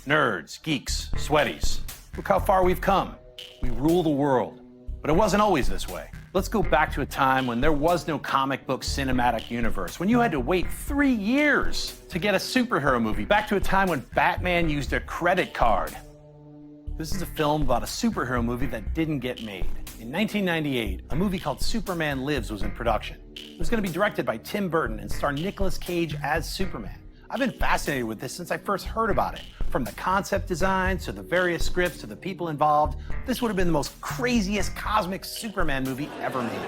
Nerds, geeks, sweaties. Look how far we've come. We rule the world. But it wasn't always this way. Let's go back to a time when there was no comic book cinematic universe, when you had to wait 3 years to get a superhero movie. Back to a time when Batman used a credit card. This is a film about a superhero movie that didn't get made. In 1998, a movie called Superman Lives was in production. It was going to be directed by Tim Burton and star Nicolas Cage as Superman. I've been fascinated with this since I first heard about it. From the concept designs to the various scripts to the people involved, this would have been the most craziest cosmic Superman movie ever made.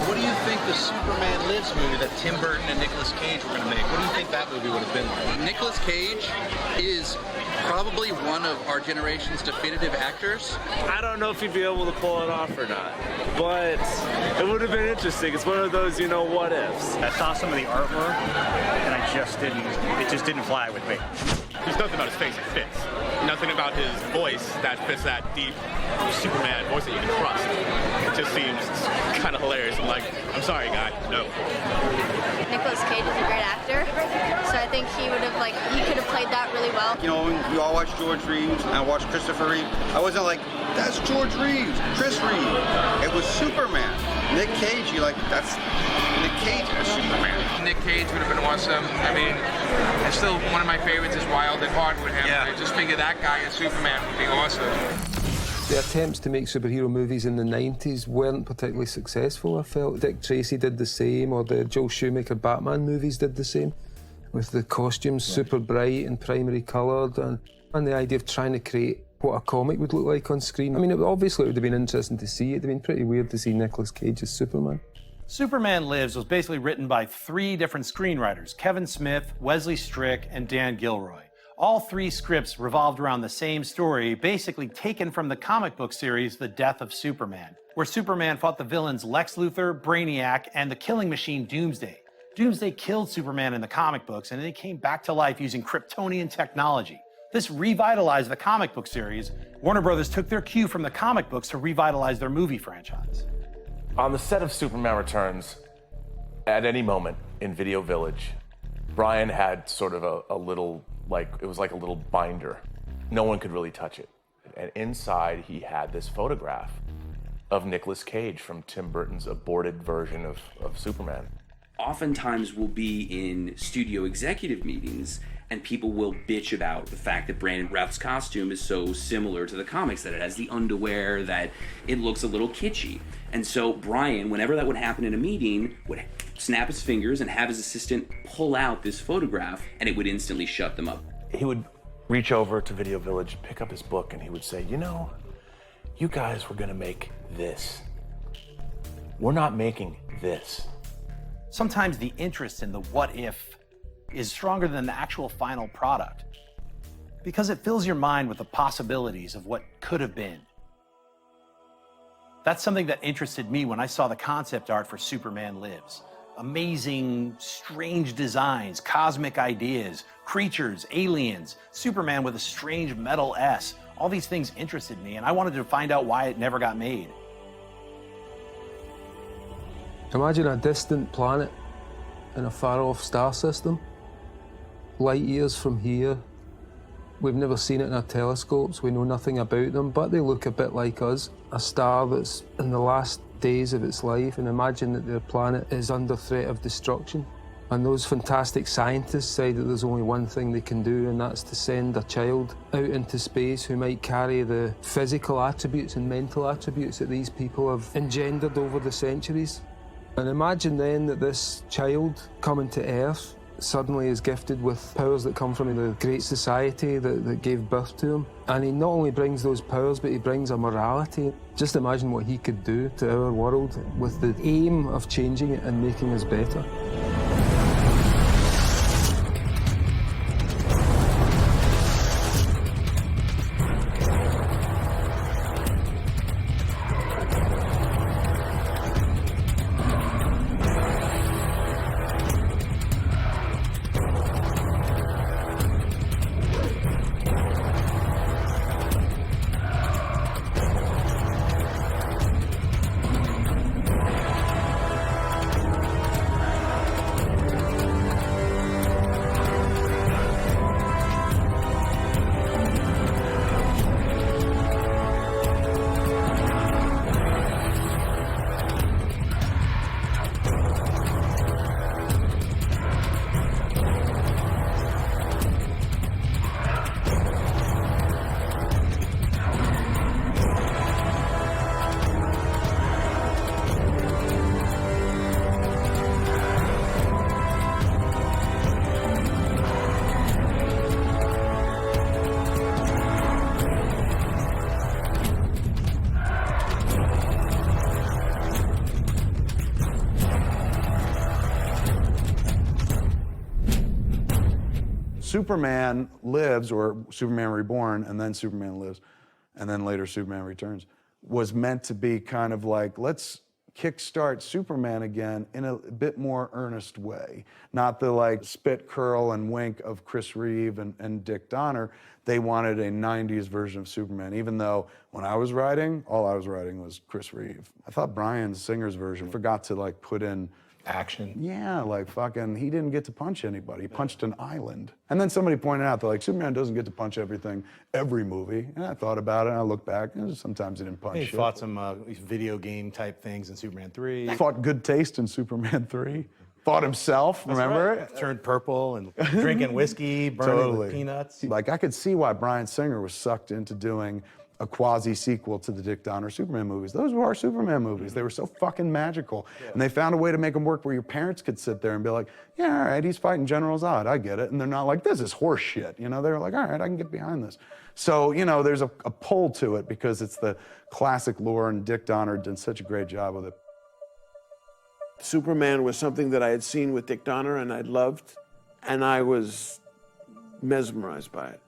What do you think the Superman Lives movie that Tim Burton and Nicolas Cage were going to make, what do you think that movie would have been like? Nicolas Cage is probably one of our generation's definitive actors. I don't know if he'd be able to pull it off or not, but it would have been interesting. It's one of those, you know, what ifs. I saw some of the artwork, and it just didn't fly with me. There's nothing about his face that fits. Nothing about his voice that fits that deep Superman voice that you can trust. It just seems kind of hilarious. I'm like, I'm sorry, guy, no. Nicolas Cage is a great actor, so I think he could have played that really well. You know, when we all watched George Reeves and I watched Christopher Reeve, I wasn't like, that's George Reeves, Chris Reeve. It was Superman. Nick Cage, that's Nick Cage as Superman. Nick Cage would have been awesome. I mean, and still one of my favorites is Wild at Heart with him. Yeah. I just figured that guy as Superman would be awesome. The attempts to make superhero movies in the 90s weren't particularly successful, I felt. Dick Tracy did the same, or the Joel Schumacher Batman movies did the same, with the costumes super bright and primary coloured, and the idea of trying to create what a comic would look like on screen. I mean, obviously it would have been interesting to see. It would have been pretty weird to see Nicolas Cage as Superman. Superman Lives was basically written by 3 different screenwriters, Kevin Smith, Wesley Strick, and Dan Gilroy. All 3 scripts revolved around the same story, basically taken from the comic book series The Death of Superman, where Superman fought the villains Lex Luthor, Brainiac, and the killing machine Doomsday. Doomsday killed Superman in the comic books, and then he came back to life using Kryptonian technology. This revitalized the comic book series. Warner Brothers took their cue from the comic books to revitalize their movie franchise. On the set of Superman Returns, at any moment in Video Village, Brian had sort of a little, it was like a little binder. No one could really touch it. And inside, he had this photograph of Nicolas Cage from Tim Burton's aborted version of Superman. Oftentimes we'll be in studio executive meetings and people will bitch about the fact that Brandon Routh's costume is so similar to the comics, that it has the underwear, that it looks a little kitschy. And so Brian, whenever that would happen in a meeting, would snap his fingers and have his assistant pull out this photograph, and it would instantly shut them up. He would reach over to Video Village, pick up his book, and he would say, you know, you guys were gonna make this. We're not making this. Sometimes the interest in the what if is stronger than the actual final product, because it fills your mind with the possibilities of what could have been. That's something that interested me when I saw the concept art for Superman Lives. Amazing, strange designs, cosmic ideas, creatures, aliens, Superman with a strange metal S. All these things interested me, and I wanted to find out why it never got made. Imagine a distant planet in a far-off star system, light years from here. We've never seen it in our telescopes, we know nothing about them, but they look a bit like us. A star that's in the last days of its life, and imagine that their planet is under threat of destruction. And those fantastic scientists say that there's only one thing they can do, and that's to send a child out into space who might carry the physical attributes and mental attributes that these people have engendered over the centuries. And imagine then that this child coming to Earth suddenly is gifted with powers that come from the great society that gave birth to him. And he not only brings those powers, but he brings a morality. Just imagine what he could do to our world with the aim of changing it and making us better. Superman Lives, or Superman Reborn, and then Superman Lives, and then later Superman Returns, was meant to be kind of like, let's kickstart Superman again in a bit more earnest way. Not the like spit, curl, and wink of Chris Reeve and Dick Donner. They wanted a 90s version of Superman, even though when I was writing, all I was writing was Chris Reeve. I thought Bryan Singer's version forgot to like put in action. Yeah, like fucking, he didn't get to punch anybody. He punched an island. And then somebody pointed out that like Superman doesn't get to punch everything every movie. And I thought about it and I looked back and sometimes he didn't punch He shit. fought some video game type things in Superman 3. Fought good taste in Superman 3. Fought himself, remember? Right. Turned purple and drinking whiskey, burning with peanuts. Like I could see why Bryan Singer was sucked into doing a quasi-sequel to the Dick Donner Superman movies. Those were our Superman movies. They were so fucking magical. Yeah. And they found a way to make them work where your parents could sit there and be like, yeah, all right, he's fighting General Zod, I get it. And they're not like, this is horse shit. You know, they're like, all right, I can get behind this. So, you know, there's a pull to it because it's the classic lore and Dick Donner did such a great job with it. Superman was something that I had seen with Dick Donner and I'd loved, and I was mesmerized by it.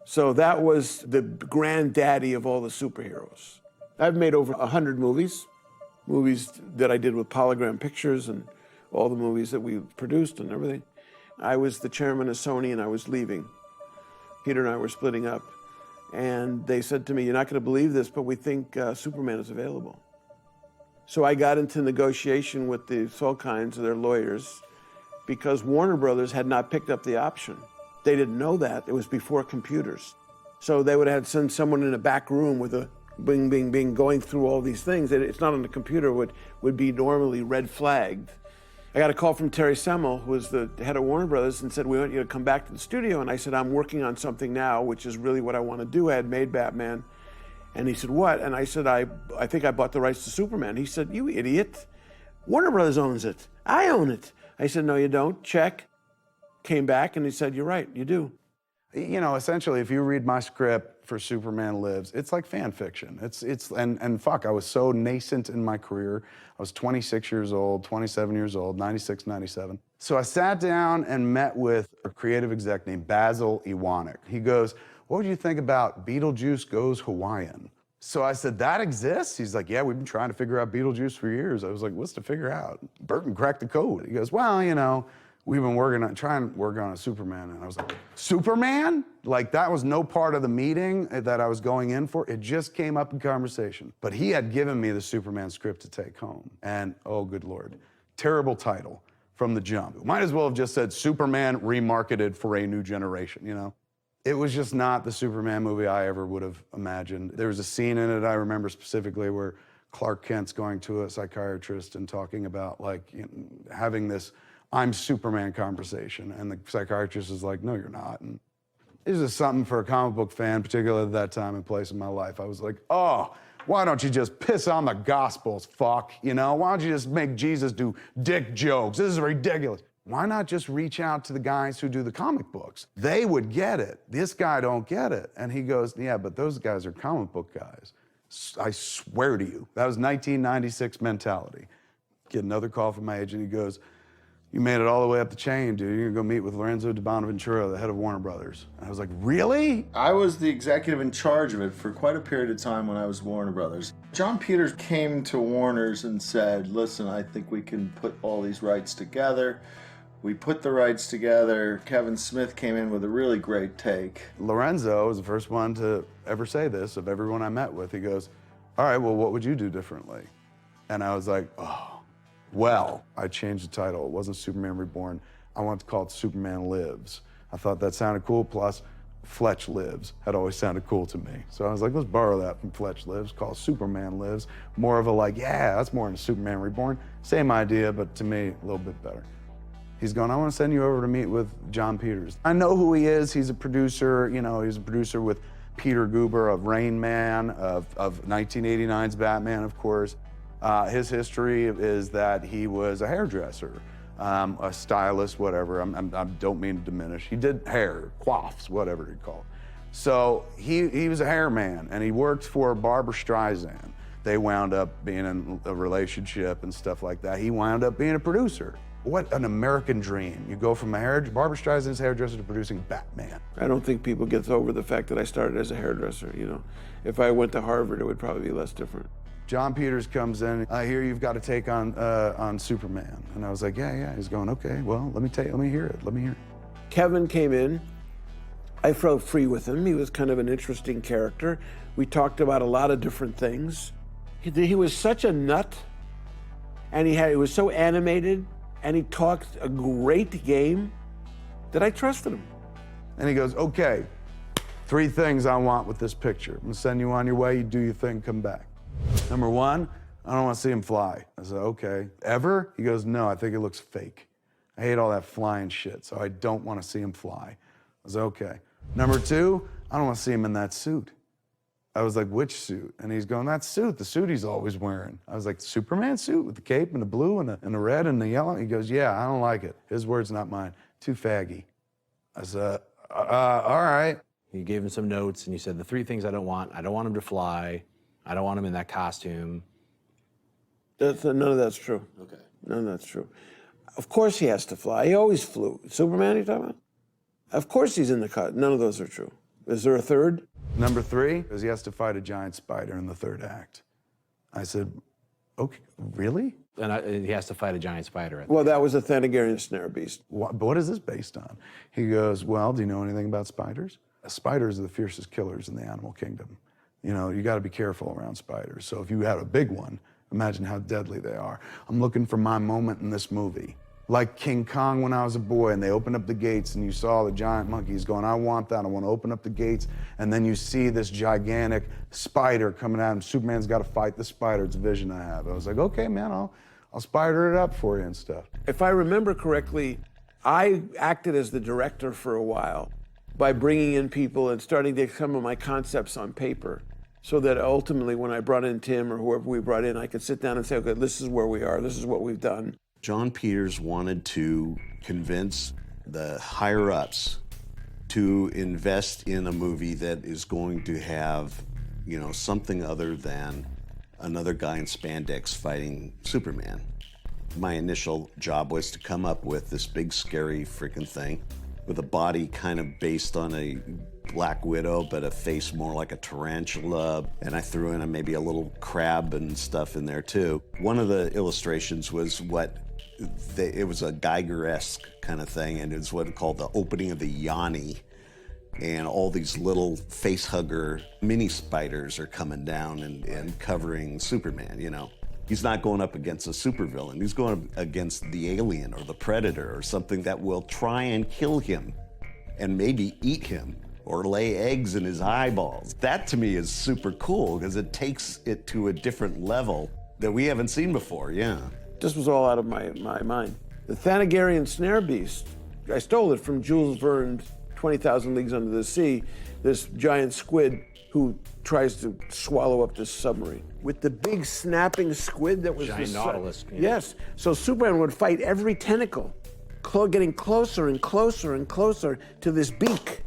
So that was the granddaddy of all the superheroes. I've made over 100 movies that I did with Polygram Pictures and all the movies that we produced and everything. I was the chairman of Sony and I was leaving. Peter and I were splitting up. And they said to me, you're not going to believe this, but we think Superman is available. So I got into negotiation with the Salkinds, their lawyers, because Warner Brothers had not picked up the option. They didn't know that. It was before computers. So they would have to send someone in a back room with a bing, bing, bing, going through all these things. It's not on the computer, would be normally red flagged. I got a call from Terry Semel, who was the head of Warner Brothers, and said, we want you to come back to the studio. And I said, I'm working on something now, which is really what I want to do. I had made Batman. And he said, what? And I said, I think I bought the rights to Superman. He said, you idiot. Warner Brothers owns it. I own it. I said, no, you don't. Check. Came back and he said, you're right, you do. You know, essentially, if you read my script for Superman Lives, it's like fan fiction. And fuck, I was so nascent in my career. I was 26 years old, 27 years old, 96, 97. So I sat down and met with a creative exec named Basil Iwanek. He goes, what would you think about Beetlejuice Goes Hawaiian? So I said, that exists? He's like, yeah, we've been trying to figure out Beetlejuice for years. I was like, what's to figure out? Burton cracked the code. He goes, well, you know, we've been trying to work on a Superman. And I was like, Superman? Like, that was no part of the meeting that I was going in for. It just came up in conversation. But he had given me the Superman script to take home. And, oh, good Lord, terrible title from the jump. Might as well have just said Superman remarketed for a new generation, you know? It was just not the Superman movie I ever would have imagined. There was a scene in it I remember specifically where Clark Kent's going to a psychiatrist and talking about, like, you know, having this I'm Superman conversation. And the psychiatrist is like, no, you're not. And this is something for a comic book fan, particularly at that time and place in my life. I was like, oh, why don't you just piss on the Gospels, fuck? You know, why don't you just make Jesus do dick jokes? This is ridiculous. Why not just reach out to the guys who do the comic books? They would get it. This guy don't get it. And he goes, yeah, but those guys are comic book guys. I swear to you. That was 1996 mentality. Get another call from my agent. He goes, you made it all the way up the chain, dude. You're gonna go meet with Lorenzo de Bonaventura, the head of Warner Brothers. And I was like, really? I was the executive in charge of it for quite a period of time when I was Warner Brothers. John Peters came to Warner's and said, listen, I think we can put all these rights together. We put the rights together. Kevin Smith came in with a really great take. Lorenzo was the first one to ever say this of everyone I met with. He goes, all right, well, what would you do differently? And I was like, oh, well, I changed the title. It wasn't Superman Reborn. I wanted to call it Superman Lives. I thought that sounded cool, plus Fletch Lives had always sounded cool to me. So I was like, let's borrow that from Fletch Lives, call Superman Lives. More of a like, yeah, that's more than Superman Reborn. Same idea, but to me, a little bit better. He's going, I want to send you over to meet with John Peters. I know who he is. He's a producer. You know, he's a producer with Peter Guber of Rain Man, of 1989's Batman, of course. His history is that he was a hairdresser, a stylist, whatever. I don't mean to diminish. He did hair, coiffes, whatever you call it. So he was a hair man, and he worked for Barbra Streisand. They wound up being in a relationship and stuff like that. He wound up being a producer. What an American dream. You go from Barbra Streisand's hairdresser to producing Batman. I don't think people get over the fact that I started as a hairdresser, you know. If I went to Harvard, it would probably be less different. John Peters comes in, I hear you've got to take on Superman. And I was like, yeah. He's going, okay, well, let me hear it. Kevin came in. I felt free with him. He was kind of an interesting character. We talked about a lot of different things. He was such a nut, and he was so animated, and he talked a great game that I trusted him. And he goes, okay, 3 things I want with this picture. I'm gonna send you on your way, you do your thing, come back. Number 1, I don't want to see him fly. I said, okay. Ever? He goes, no, I think it looks fake. I hate all that flying shit, so I don't want to see him fly. I was okay. Number 2, I don't want to see him in that suit. I was like, which suit? And he's going, that suit, the suit he's always wearing. I was like, Superman suit with the cape and the blue and the red and the yellow? He goes, yeah, I don't like it. His words, not mine. Too faggy. I said, all right. You gave him some notes and you said, the 3 things I don't want him to fly. I don't want him in that costume. None of that's true. Okay. None of that's true. Of course he has to fly. He always flew. Superman, you talking about? Of course he's in the costume. None of those are true. Is there a 3rd? Number 3 is he has to fight a giant spider in the 3rd act. I said, okay, really? And he has to fight a giant spider. Well, that was a Thanagarian snare beast. What is this based on? He goes, well, do you know anything about spiders? Spiders are the fiercest killers in the animal kingdom. You know, you gotta be careful around spiders. So if you had a big one, imagine how deadly they are. I'm looking for my moment in this movie. Like King Kong when I was a boy and they opened up the gates and you saw the giant monkeys going, I want that, I want to open up the gates. And then you see this gigantic spider coming at him. Superman's got to fight the spider. It's a vision I have. I was like, okay, man, I'll spider it up for you and stuff. If I remember correctly, I acted as the director for a while by bringing in people and starting to get some of my concepts on paper so that ultimately when I brought in Tim or whoever we brought in, I could sit down and say, okay, this is where we are, this is what we've done. John Peters wanted to convince the higher-ups to invest in a movie that is going to have, you know, something other than another guy in spandex fighting Superman. My initial job was to come up with this big, scary freaking thing with a body kind of based on a Black Widow, but a face more like a tarantula. And I threw in maybe a little crab and stuff in there too. One of the illustrations was it was a Geiger-esque kind of thing, and it's what it called the opening of the Yanni. And all these little face-hugger mini spiders are coming down and covering Superman, you know. He's not going up against a supervillain. He's going up against the alien or the predator or something that will try and kill him and maybe eat him or lay eggs in his eyeballs. That to me is super cool because it takes it to a different level that we haven't seen before, yeah. This was all out of my mind. The Thanagarian snare beast, I stole it from Jules Verne's 20,000 Leagues Under the Sea, this giant squid who tries to swallow up this submarine. With the big snapping squid that was giant nautilus. Yes, so Superman would fight every tentacle, getting closer and closer and closer to this beak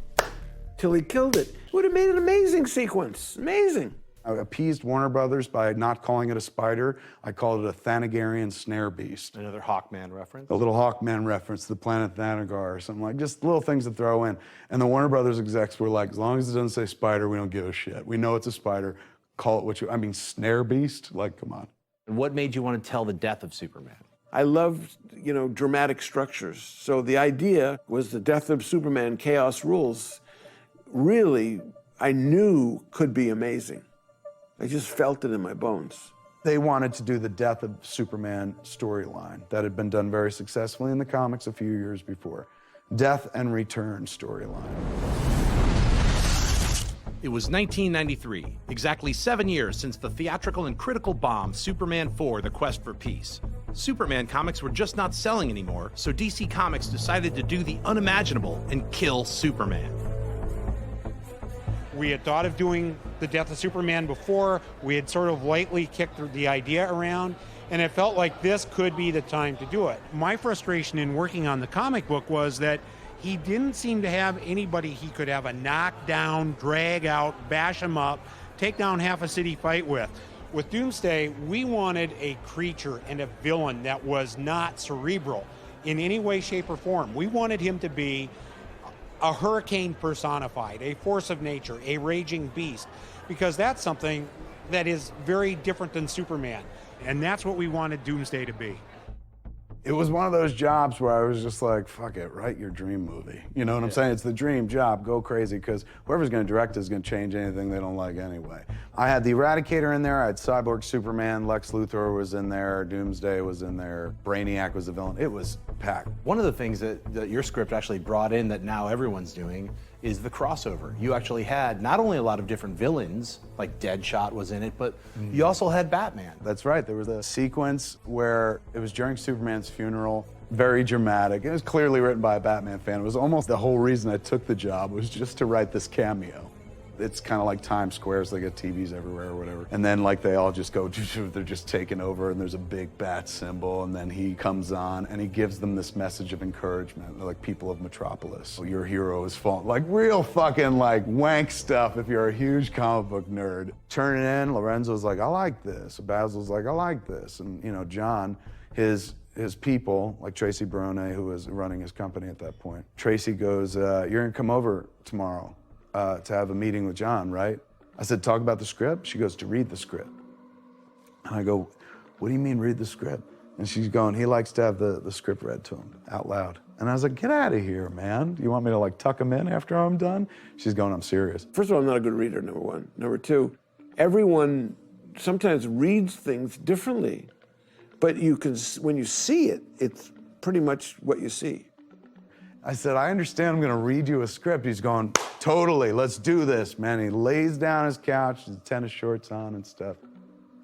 till he killed it. It would have made an amazing sequence, amazing. I appeased Warner Brothers by not calling it a spider. I called it a Thanagarian snare beast. Another Hawkman reference? A little Hawkman reference to the planet Thanagar or something like, just little things to throw in. And the Warner Brothers execs were like, as long as it doesn't say spider, we don't give a shit. We know it's a spider, call it what you, snare beast? Like, come on. And what made you want to tell the death of Superman? I loved, dramatic structures. So the idea was the death of Superman, chaos rules, really, I knew could be amazing. I just felt it in my bones. They wanted to do the death of Superman storyline that had been done very successfully in the comics a few years before. Death and return storyline. It was 1993, exactly 7 years since the theatrical and critical bomb Superman 4: The Quest for Peace. Superman comics were just not selling anymore, so DC Comics decided to do the unimaginable and kill Superman. We had thought of doing the death of Superman before. We had sort of lightly kicked the idea around, and it felt like this could be the time to do it. My frustration in working on the comic book was that he didn't seem to have anybody he could have a knockdown, drag out, bash him up, take down half a city fight with. With Doomsday, we wanted a creature and a villain that was not cerebral. in any way, shape, or form. We wanted him to be a hurricane personified, a force of nature, a raging beast, because that's something that is very different than Superman. And that's what we wanted Doomsday to be. It was one of those jobs where I was just like, fuck it, write your dream movie. You know what I'm saying? It's the dream job, go crazy, because whoever's gonna direct it is gonna change anything they don't like anyway. I had the Eradicator in there, I had Cyborg Superman, Lex Luthor was in there, Doomsday was in there, Brainiac was the villain. It was packed. One of the things that your script actually brought in that now everyone's doing is the crossover. You actually had not only a lot of different villains, like Deadshot was in it, but you also had Batman. That's right, there was a sequence where it was during Superman's funeral, very dramatic. It was clearly written by a Batman fan. It was almost the whole reason I took the job was just to write this cameo. It's kind of like Times Square, so they get TVs everywhere or whatever. And then like they all just go, they're just taking over and there's a big bat symbol and then he comes on and he gives them this message of encouragement. They're like, people of Metropolis, your hero is fallen. Like real fucking like wank stuff if you're a huge comic book nerd. Turn it in, Lorenzo's like, I like this. Basil's like, I like this. And you know, John, his people, like Tracy Barone, who was running his company at that point. Tracy goes, you're gonna come over tomorrow to have a meeting with John, right? I said, talk about the script? She goes, to read the script. And I go, what do you mean read the script? And she's going, he likes to have the script read to him out loud. And I was like, get out of here, man. You want me to like tuck him in after I'm done? She's going, I'm serious. First of all, I'm not a good reader, number one. Number two, everyone sometimes reads things differently. But you can, when you see it, it's pretty much what you see. I said, I understand I'm gonna read you a script. He's going, totally, let's do this, man. He lays down his couch, his tennis shorts on and stuff.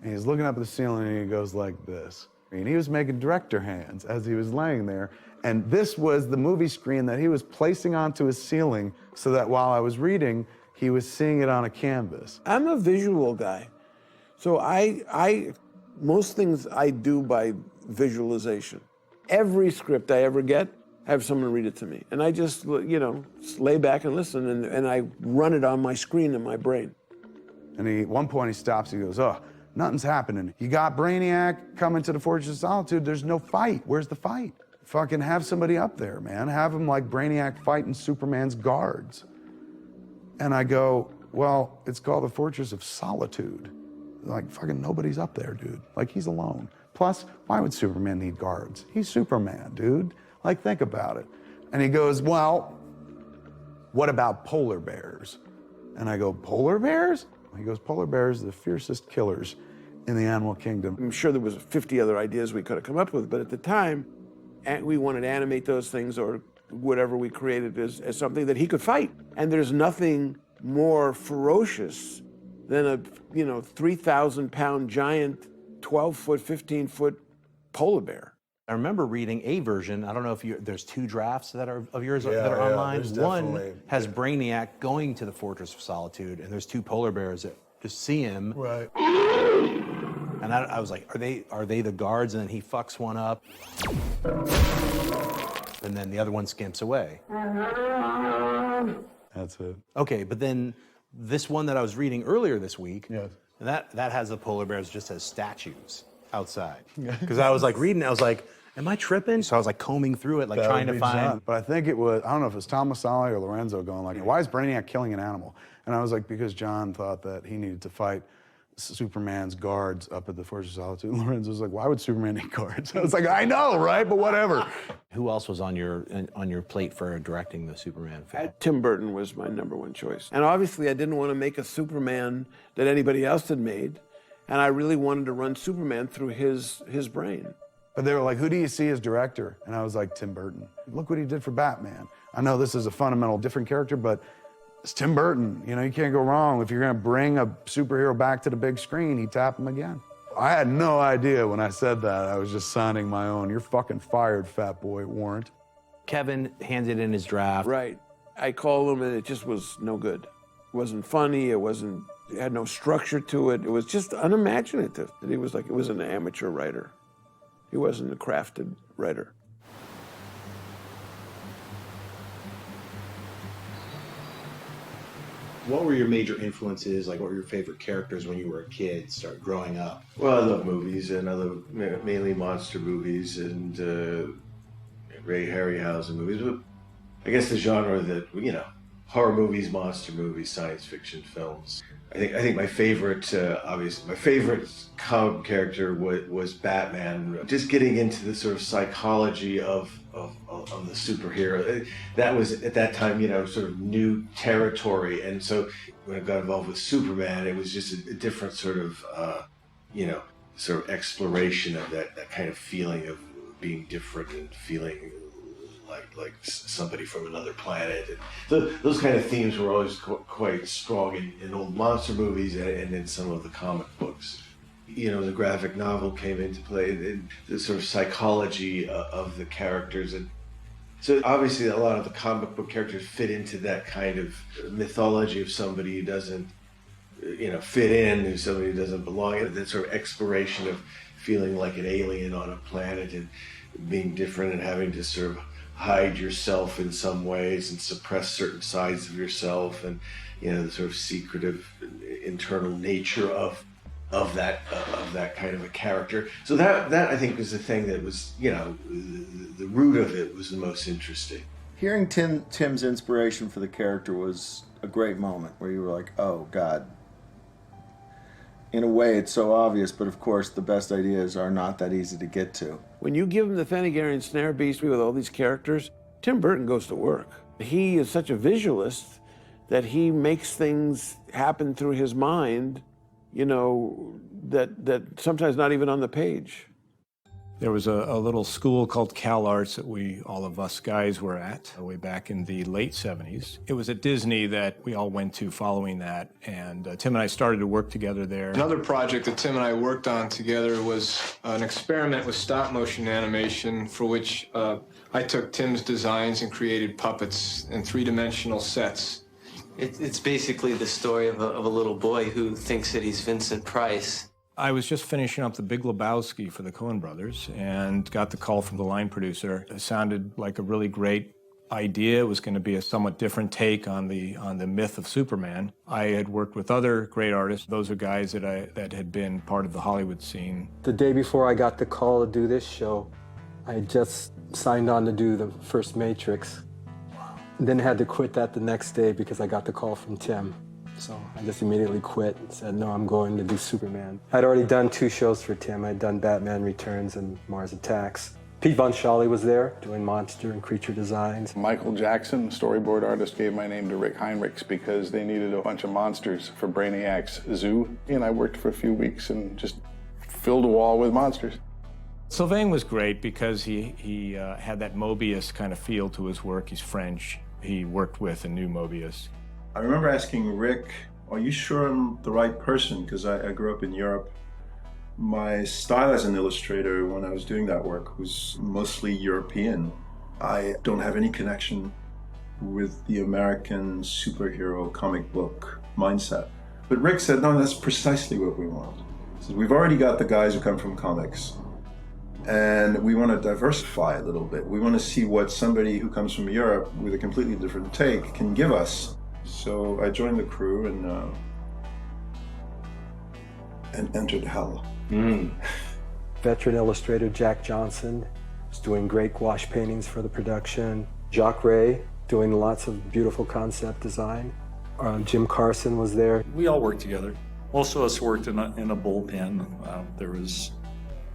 And he's looking up at the ceiling and he goes like this. And he was making director hands as he was laying there. And this was the movie screen that he was placing onto his ceiling so that while I was reading, he was seeing it on a canvas. I'm a visual guy. So most things I do by visualization. Every script I ever get, have someone read it to me. And I just, you know, lay back and listen, and I run it on my screen in my brain. And at one point he stops, he goes, oh, nothing's happening. You got Brainiac coming to the Fortress of Solitude, there's no fight. Where's the fight? Fucking have somebody up there, man. Have him like Brainiac fighting Superman's guards. And I go, well, it's called the Fortress of Solitude. Like, fucking nobody's up there, dude. Like, he's alone. Plus, why would Superman need guards? He's Superman, dude. Like, think about it. And he goes, well, what about polar bears? And I go, polar bears? He goes, polar bears are the fiercest killers in the animal kingdom. I'm sure there was 50 other ideas we could have come up with, but at the time, we wanted to animate those things or whatever we created as something that he could fight. And there's nothing more ferocious than a, 3,000-pound giant, 12-foot, 15-foot polar bear. I remember reading a version, I don't know if there's two drafts that are of yours that are online. One has Brainiac going to the Fortress of Solitude, and there's two polar bears that just see him. Right. And I was like, are they the guards? And then he fucks one up. And then the other one skimps away. That's it. Okay, but then this one that I was reading earlier this week, that has the polar bears just as statues outside. Because I was like reading, I was like, am I tripping? So I was like combing through it, like trying to find. John. But I think it was, I don't know if it was Tom Masali or Lorenzo going like, why is Brainiac killing an animal? And I was like, because John thought that he needed to fight Superman's guards up at the Fortress of Solitude. And Lorenzo was like, why would Superman need guards? I was like, I know, right? But whatever. Who else was on your plate for directing the Superman film? Tim Burton was my #1 choice. And obviously I didn't want to make a Superman that anybody else had made. And I really wanted to run Superman through his brain. But they were like, who do you see as director? And I was like, Tim Burton. Look what he did for Batman. I know this is a fundamental different character, but it's Tim Burton. You know, you can't go wrong. If you're gonna bring a superhero back to the big screen, he tapped him again. I had no idea when I said that. I was just signing my own. You're fucking fired, fat boy, Warrant. Kevin handed in his draft. Right. I called him and it just was no good. It wasn't funny, it had no structure to it. It was just unimaginative. He was like, it was an amateur writer. He wasn't a crafted writer. What were your major influences? Like, what were your favorite characters when you were a kid, start growing up? Well, I love movies, and I love mainly monster movies, and Ray Harryhausen movies, but I guess the genre that, you know, horror movies, monster movies, science fiction films. I think my favorite, obviously, my favorite comic character was Batman. Just getting into the sort of psychology of the superhero. That was, at that time, you know, sort of new territory. And so when I got involved with Superman, it was just a different sort of, you know, sort of exploration of that kind of feeling of being different and feeling like somebody from another planet. And those kind of themes were always quite strong in old monster movies and in some of the comic books. You know, the graphic novel came into play, and the sort of psychology of the characters. And so obviously a lot of the comic book characters fit into that kind of mythology of somebody who doesn't, you know, fit in, who's somebody who doesn't belong. That sort of exploration of feeling like an alien on a planet and being different and having to sort of hide yourself in some ways and suppress certain sides of yourself, and, you know, the sort of secretive internal nature of that kind of a character. So that I think was the thing that was, you know, the root of it was the most interesting. Hearing Tim's inspiration for the character was a great moment where you were like, oh God. In a way, it's so obvious, but of course the best ideas are not that easy to get to. When you give him the Thanagarian snare beast with all these characters, Tim Burton goes to work. He is such a visualist that he makes things happen through his mind, you know, that sometimes not even on the page. There was a little school called Cal Arts that all of us guys were at way back in the late 70s. It was at Disney that we all went to following that, and Tim and I started to work together there. Another project that Tim and I worked on together was an experiment with stop motion animation for which I took Tim's designs and created puppets in three-dimensional sets. It's basically the story of a little boy who thinks that he's Vincent Price. I was just finishing up The Big Lebowski for the Coen brothers and got the call from the line producer. It sounded like a really great idea. It was going to be a somewhat different take on the myth of Superman. I had worked with other great artists. Those are guys that had been part of the Hollywood scene. The day before I got the call to do this show, I had just signed on to do the first Matrix. Then had to quit that the next day because I got the call from Tim. So I just immediately quit and said, no, I'm going to do Superman. I'd already done 2 shows for Tim. I'd done Batman Returns and Mars Attacks. Pete Von Schally was there doing monster and creature designs. Michael Jackson, storyboard artist, gave my name to Rick Heinrichs because they needed a bunch of monsters for Brainiac's zoo. And I worked for a few weeks and just filled a wall with monsters. Sylvain was great because he had that Mobius kind of feel to his work. He's French. He worked with and knew Mobius. I remember asking Rick, are you sure I'm the right person? Because I grew up in Europe. My style as an illustrator when I was doing that work was mostly European. I don't have any connection with the American superhero comic book mindset. But Rick said, no, that's precisely what we want. He said, we've already got the guys who come from comics, and we want to diversify a little bit. We want to see what somebody who comes from Europe with a completely different take can give us. So I joined the crew and entered hell. Veteran illustrator Jack Johnson was doing great gouache paintings for the production. Jacques Ray doing lots of beautiful concept design. Jim Carson was there. We all worked together. Most of us worked in a bullpen. There was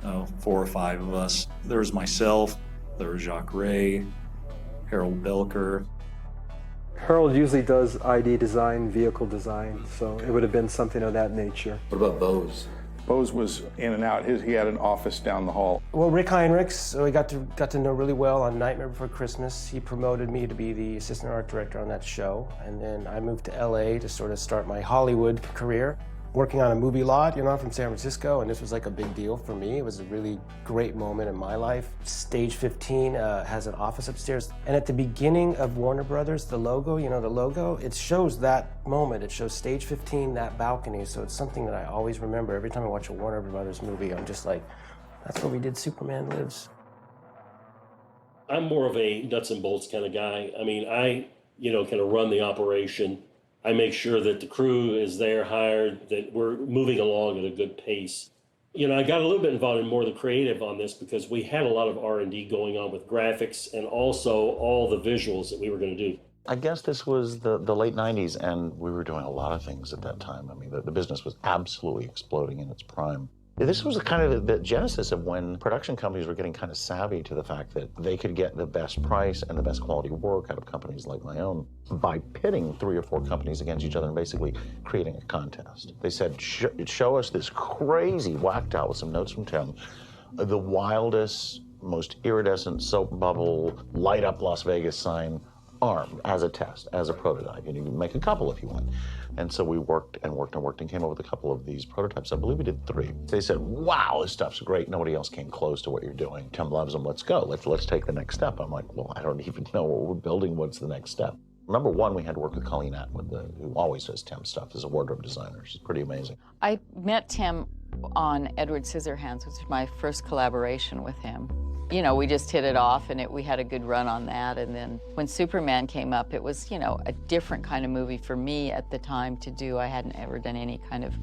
4 or 5 of us. There was myself, there was Jacques Ray, Harold Belker. Harold usually does ID design, vehicle design, so it would have been something of that nature. What about Bose? Bose was in and out. He had an office down the hall. Well, Rick Heinrichs, we got to know really well on Nightmare Before Christmas. He promoted me to be the assistant art director on that show, and then I moved to LA to sort of start my Hollywood career. Working on a movie lot, you know, from San Francisco, and this was like a big deal for me. It was a really great moment in my life. Stage 15 has an office upstairs, and at the beginning of Warner Brothers, the logo, you know, the logo, it shows that moment. It shows Stage 15, that balcony, so it's something that I always remember. Every time I watch a Warner Brothers movie, I'm just like, that's where we did Superman Lives. I'm more of a nuts and bolts kind of guy. I mean, I, kind of run the operation. I make sure that the crew is there hired, that we're moving along at a good pace. You know, I got a little bit involved in more of the creative on this because we had a lot of R&D going on with graphics and also all the visuals that we were going to do. I guess this was the late 90s, and we were doing a lot of things at that time. I mean, the business was absolutely exploding in its prime. This was kind of the genesis of when production companies were getting kind of savvy to the fact that they could get the best price and the best quality work out of companies like my own by pitting 3 or 4 companies against each other and basically creating a contest. They said, show us this crazy, whacked out with some notes from Tim, the wildest, most iridescent soap bubble, light up Las Vegas sign arm as a test, as a prototype. And you can make a couple if you want. And so we worked and worked and worked and came up with a couple of these prototypes. I believe we did 3. They said, wow, this stuff's great. Nobody else came close to what you're doing. Tim loves them. Let's go. Let's take the next step. I'm like, well, I don't even know what we're building. What's the next step? Number 1, we had to work with Colleen Atwood, who always does Tim stuff, is a wardrobe designer. She's pretty amazing. I met Tim on Edward Scissorhands, which was my first collaboration with him. You know, we just hit it off, and we had a good run on that. And then when Superman came up, it was, you know, a different kind of movie for me at the time to do. I hadn't ever done any kind of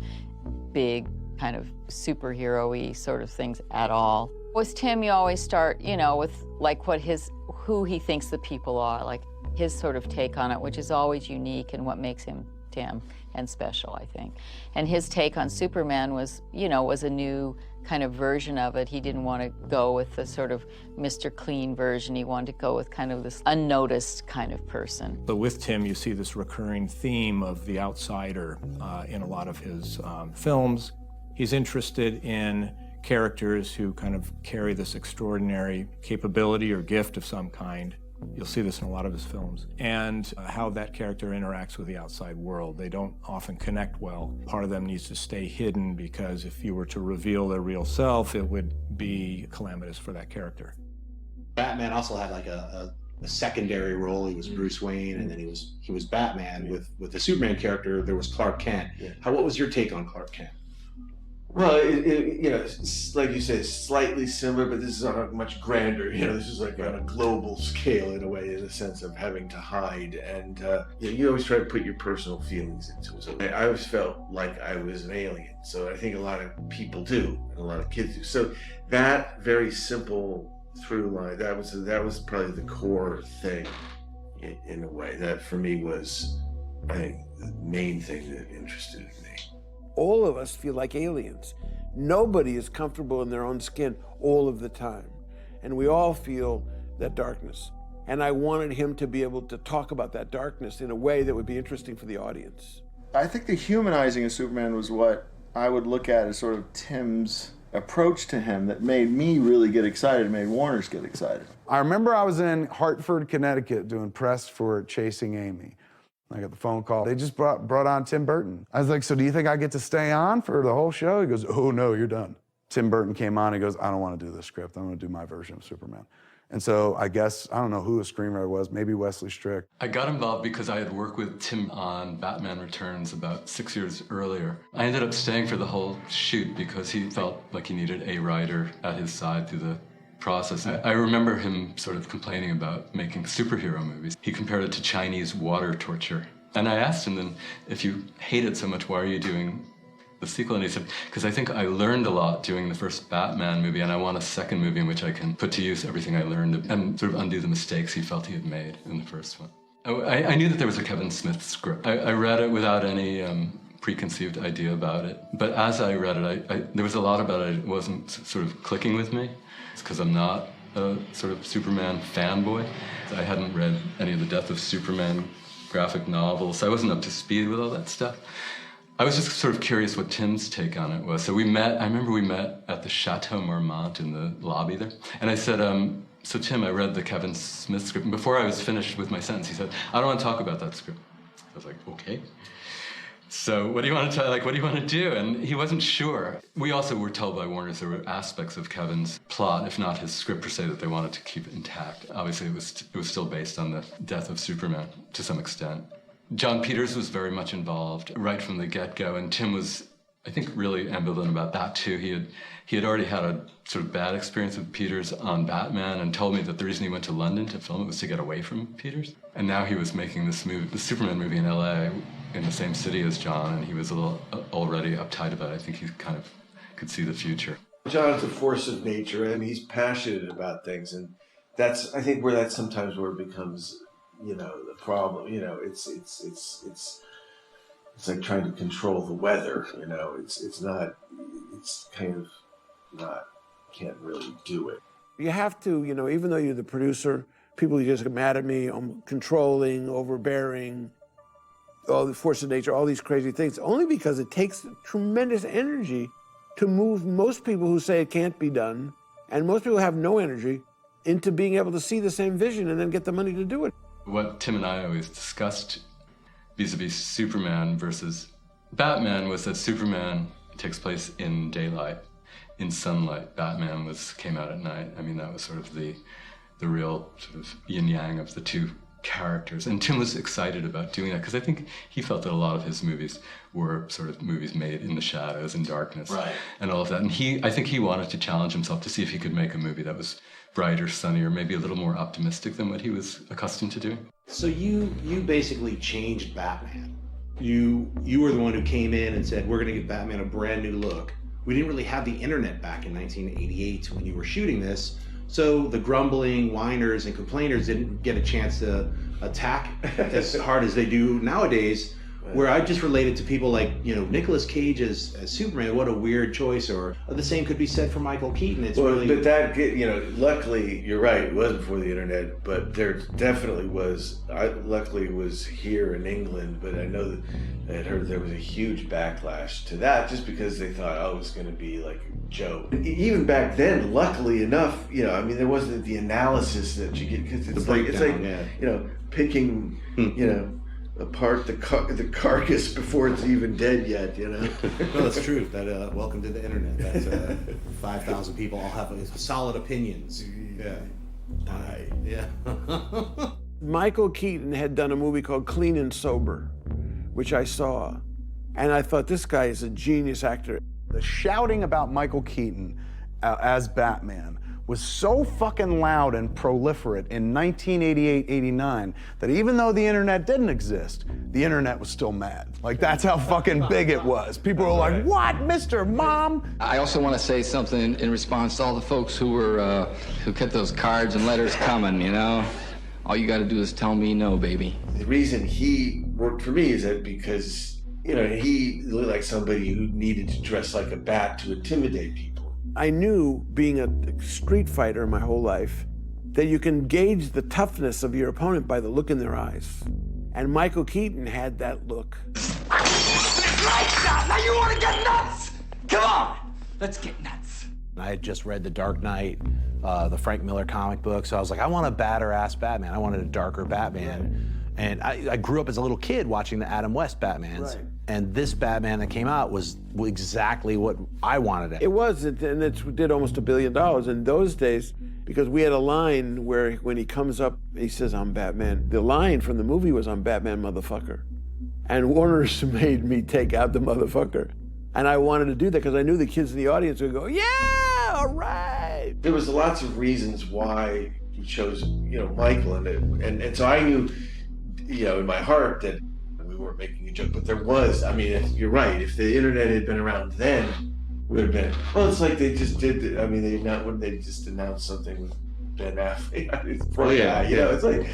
big, kind of superhero-y sort of things at all. With Tim, you always start, you know, with like who he thinks the people are, like his sort of take on it, which is always unique and what makes him Tim and special, I think. And his take on Superman was, you know, was a new kind of version of it. He didn't want to go with the sort of Mr. Clean version. He wanted to go with kind of this unnoticed kind of person. So with Tim, you see this recurring theme of the outsider in a lot of his films. He's interested in characters who kind of carry this extraordinary capability or gift of some kind. You'll see this in a lot of his films. And how that character interacts with the outside world. They don't often connect well. Part of them needs to stay hidden because if you were to reveal their real self, it would be calamitous for that character. Batman also had like a secondary role. He was Bruce Wayne, and then he was Batman. With the Superman character, there was Clark Kent. Yeah. What was your take on Clark Kent? Well, you know, like you said, slightly similar, but this is on a much grander, you know, this is like on a global scale in a way, in the sense of having to hide. And you always try to put your personal feelings into it. So I always felt like I was an alien. So I think a lot of people do, and a lot of kids do. So that very simple through line, that was probably the core thing in a way. That for me was, I think, the main thing that interested me. All of us feel like aliens. Nobody is comfortable in their own skin all of the time. And we all feel that darkness. And I wanted him to be able to talk about that darkness in a way that would be interesting for the audience. I think the humanizing of Superman was what I would look at as sort of Tim's approach to him that made me really get excited, made Warner's get excited. I remember I was in Hartford, Connecticut doing press for Chasing Amy. I got the phone call. They just brought on Tim Burton. I was like, so do you think I get to stay on for the whole show? He goes, oh no, you're done. Tim Burton came on, he goes, I don't want to do the script. I'm going to do my version of Superman. And so I guess, I don't know who the screenwriter was, maybe Wesley Strick. I got involved because I had worked with Tim on Batman Returns about 6 years earlier. I ended up staying for the whole shoot because he felt like he needed a writer at his side through the process. I remember him sort of complaining about making superhero movies. He compared it to Chinese water torture. And I asked him then, if you hate it so much, why are you doing the sequel? And he said, because I think I learned a lot doing the first Batman movie, and I want a second movie in which I can put to use everything I learned and sort of undo the mistakes he felt he had made in the first one. I knew that there was a Kevin Smith script. I read it without any preconceived idea about it. But as I read it, there was a lot about it that wasn't sort of clicking with me. It's because I'm not a sort of Superman fanboy. I hadn't read any of the Death of Superman graphic novels, so I wasn't up to speed with all that stuff. I was just sort of curious what Tim's take on it was. So we met, I remember we met at the Chateau Marmont in the lobby there. And I said, so Tim, I read the Kevin Smith script. And before I was finished with my sentence, he said, I don't want to talk about that script. I was like, okay. So what do you want to what do you want to do? And he wasn't sure. We also were told by Warner there were aspects of Kevin's plot, if not his script per se, that they wanted to keep intact. Obviously, it was still based on the death of Superman to some extent. John Peters was very much involved right from the get-go, and Tim was, I think, really ambivalent about that too. He had already had a sort of bad experience with Peters on Batman and told me that the reason he went to London to film it was to get away from Peters. And now he was making this movie, the Superman movie in LA, in the same city as John, and he was a little already uptight about it. I think he kind of could see the future. John's a force of nature, and he's passionate about things, and that's, I think, that's sometimes where it becomes, you know, the problem. You know, it's like trying to control the weather. You know, it's kind of not, can't really do it. You have to, you know, even though you're the producer, people just get mad at me. I'm controlling, overbearing, all the force of nature, all these crazy things, only because it takes tremendous energy to move most people who say it can't be done, and most people have no energy, into being able to see the same vision and then get the money to do it. What Tim and I always discussed vis-a-vis Superman versus Batman was that Superman takes place in daylight, in sunlight. Batman came out at night. I mean, that was sort of the real sort of yin-yang of the two characters. And Tim was excited about doing that because I think he felt that a lot of his movies were sort of movies made in the shadows and darkness, right, and all of that. And I think he wanted to challenge himself to see if he could make a movie that was brighter, sunnier, maybe a little more optimistic than what he was accustomed to doing. So you basically changed Batman. You were the one who came in and said, we're going to give Batman a brand new look. We didn't really have the internet back in 1988 when you were shooting this. So the grumbling, whiners, and complainers didn't get a chance to attack as hard as they do nowadays, where I just related to people like, you know, Nicolas Cage as Superman, what a weird choice, or the same could be said for Michael Keaton. It's well, really... But that, you know, luckily, you're right, it was before the internet, but there definitely was, luckily it was here in England, but I know that I had heard there was a huge backlash to that just because they thought, oh, it was going to be like a joke. Even back then, luckily enough, you know, I mean, there wasn't the analysis that you get, because it's like, yeah, you know, picking, you know, apart the carcass before it's even dead yet, you know. No, that's true. That welcome to the internet. That's 5,000 people all have solid opinions. Yeah. Yeah. Michael Keaton had done a movie called Clean and Sober, which I saw, and I thought, this guy is a genius actor. The shouting about Michael Keaton as Batman was so fucking loud and proliferate in 1988-89 that even though the internet didn't exist, the internet was still mad. Like, that's how fucking big it was. People were like, what, Mr. Mom? I also want to say something in response to all the folks who kept those cards and letters coming, you know? All you got to do is tell me no, baby. The reason he worked for me is that because, you know, he looked like somebody who needed to dress like a bat to intimidate people. I knew, being a street fighter my whole life, that you can gauge the toughness of your opponent by the look in their eyes. And Michael Keaton had that look. Now you want to get nuts? Come on, let's get nuts. I had just read The Dark Knight, the Frank Miller comic book, so I was like, I want a badder-ass Batman. I wanted a darker Batman. And I grew up as a little kid watching the Adam West Batmans. Right. And this Batman that came out was exactly what I wanted it. It was, and it did almost $1 billion in those days, because we had a line where when he comes up, he says, I'm Batman. The line from the movie was, I'm Batman, motherfucker. And Warner's made me take out the motherfucker. And I wanted to do that because I knew the kids in the audience would go, yeah, all right. There was lots of reasons why he chose, you know, Michael, and so I knew, you know, in my heart that we weren't making a joke, but there was. I mean, you're right. If the internet had been around then, would have been. Well, it's like they just did. I mean, they just announced something with Ben Affleck. Poor guy, you know, it's like,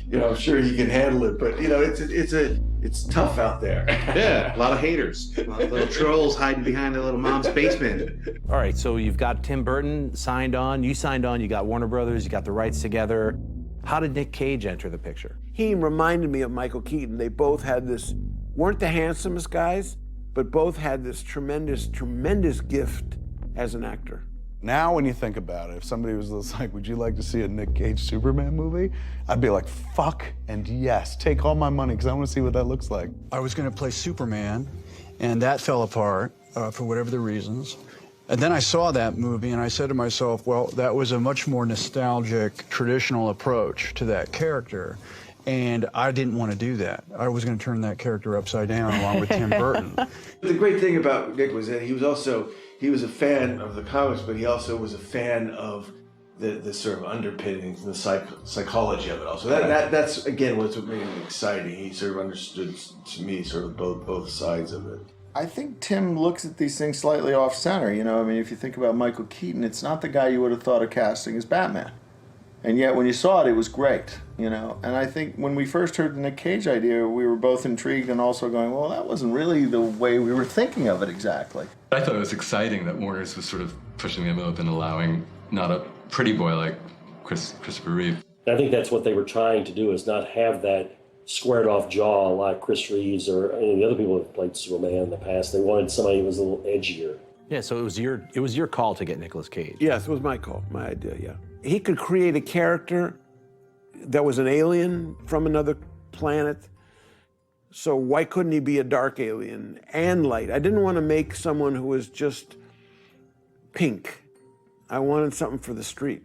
you know, I'm sure he can handle it, but you know, it's tough out there. Yeah, a lot of haters, a lot of little trolls hiding behind their little mom's basement. All right, so you've got Tim Burton signed on. You signed on. You got Warner Brothers. You got the rights together. How did Nick Cage enter the picture? He reminded me of Michael Keaton. They both had this, weren't the handsomest guys, but both had this tremendous, tremendous gift as an actor. Now when you think about it, if somebody was like, would you like to see a Nick Cage Superman movie? I'd be like, fuck and yes, take all my money because I want to see what that looks like. I was going to play Superman, and that fell apart for whatever the reasons. And then I saw that movie and I said to myself, well, that was a much more nostalgic, traditional approach to that character. And I didn't want to do that. I was going to turn that character upside down along with Tim Burton. The great thing about Nick was that he was a fan of the comics, but he also was a fan of the sort of underpinnings and the psychology of it all. So that's again what's made it exciting. He sort of understood, to me, sort of both sides of it. I think Tim looks at these things slightly off-center. You know, I mean, if you think about Michael Keaton, it's not the guy you would have thought of casting as Batman. And yet, when you saw it was great, you know. And I think when we first heard the Nick Cage idea, we were both intrigued and also going, well, that wasn't really the way we were thinking of it exactly. I thought it was exciting that Warner's was sort of pushing the envelope and allowing not a pretty boy like Christopher Reeve. I think that's what they were trying to do, is not have that squared off jaw like Chris Reeves or any of the other people who have played Superman in the past. They wanted somebody who was a little edgier. Yeah, so it was your call to get Nicolas Cage. Yes, it was my call, my idea, yeah. He could create a character that was an alien from another planet. So why couldn't he be a dark alien and light? I didn't want to make someone who was just pink. I wanted something for the street.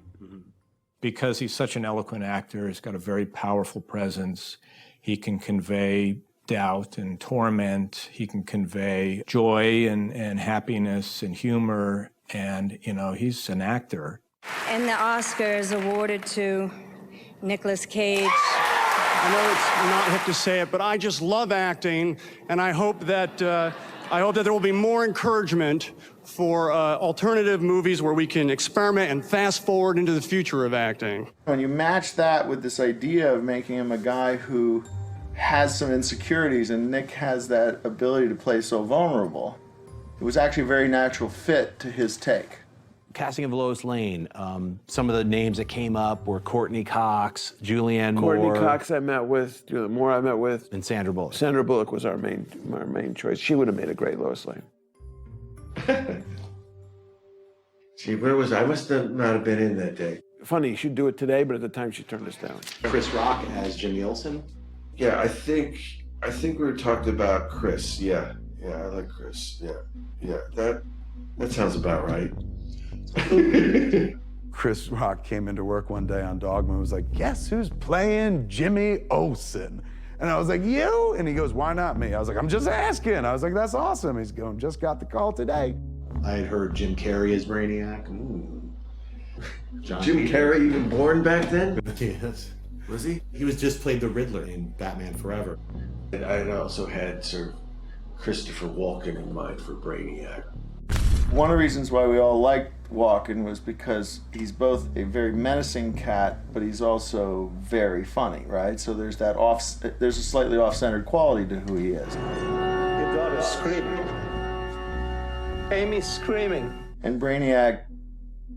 Because he's such an eloquent actor, he's got a very powerful presence. He can convey doubt and torment. He can convey joy and happiness and humor. And, you know, he's an actor. And the Oscar is awarded to Nicolas Cage. I know it's not hip to say it, but I just love acting, and I hope that there will be more encouragement for alternative movies where we can experiment and fast forward into the future of acting. When you match that with this idea of making him a guy who has some insecurities, and Nick has that ability to play so vulnerable, it was actually a very natural fit to his take. Casting of Lois Lane, some of the names that came up were Courtney Cox, Julianne Moore. Courtney Cox I met with, Julianne Moore I met with. And Sandra Bullock. Sandra Bullock was our main choice. She would have made a great Lois Lane. See, where was I? I must not have been in that day. Funny, you should do it today, but at the time she turned us down. Chris Rock as Jim Nielsen. Yeah, I think we were talking about Chris. Yeah, I like Chris. Yeah, that sounds about right. Chris Rock came into work one day on Dogma and was like, guess who's playing Jimmy Olsen? And I was like, you? And he goes, why not me? I was like, I'm just asking. I was like, that's awesome. He's going, just got the call today. I had heard Jim Carrey as Brainiac. Jim Carrey even born back then? Yes. Was he? He was just played the Riddler in Batman Forever. And I also had Sir Christopher Walken in mind for Brainiac. One of the reasons why we all liked Walken was because he's both a very menacing cat, but he's also very funny, right? So there's a slightly off-centered quality to who he is. Your daughter's screaming. Amy's screaming. And Brainiac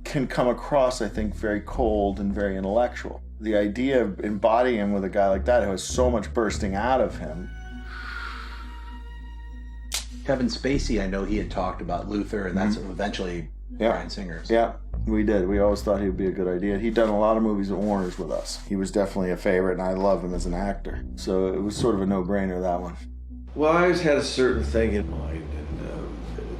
can come across, I think, very cold and very intellectual. The idea of embodying him with a guy like that who has so much bursting out of him. Kevin Spacey, I know he had talked about Luther, and that's eventually Bryan Singer's. Yeah, we did. We always thought he would be a good idea. He'd done a lot of movies at Warner's with us. He was definitely a favorite, and I love him as an actor. So it was sort of a no-brainer, that one. Well, I always had a certain thing in mind, and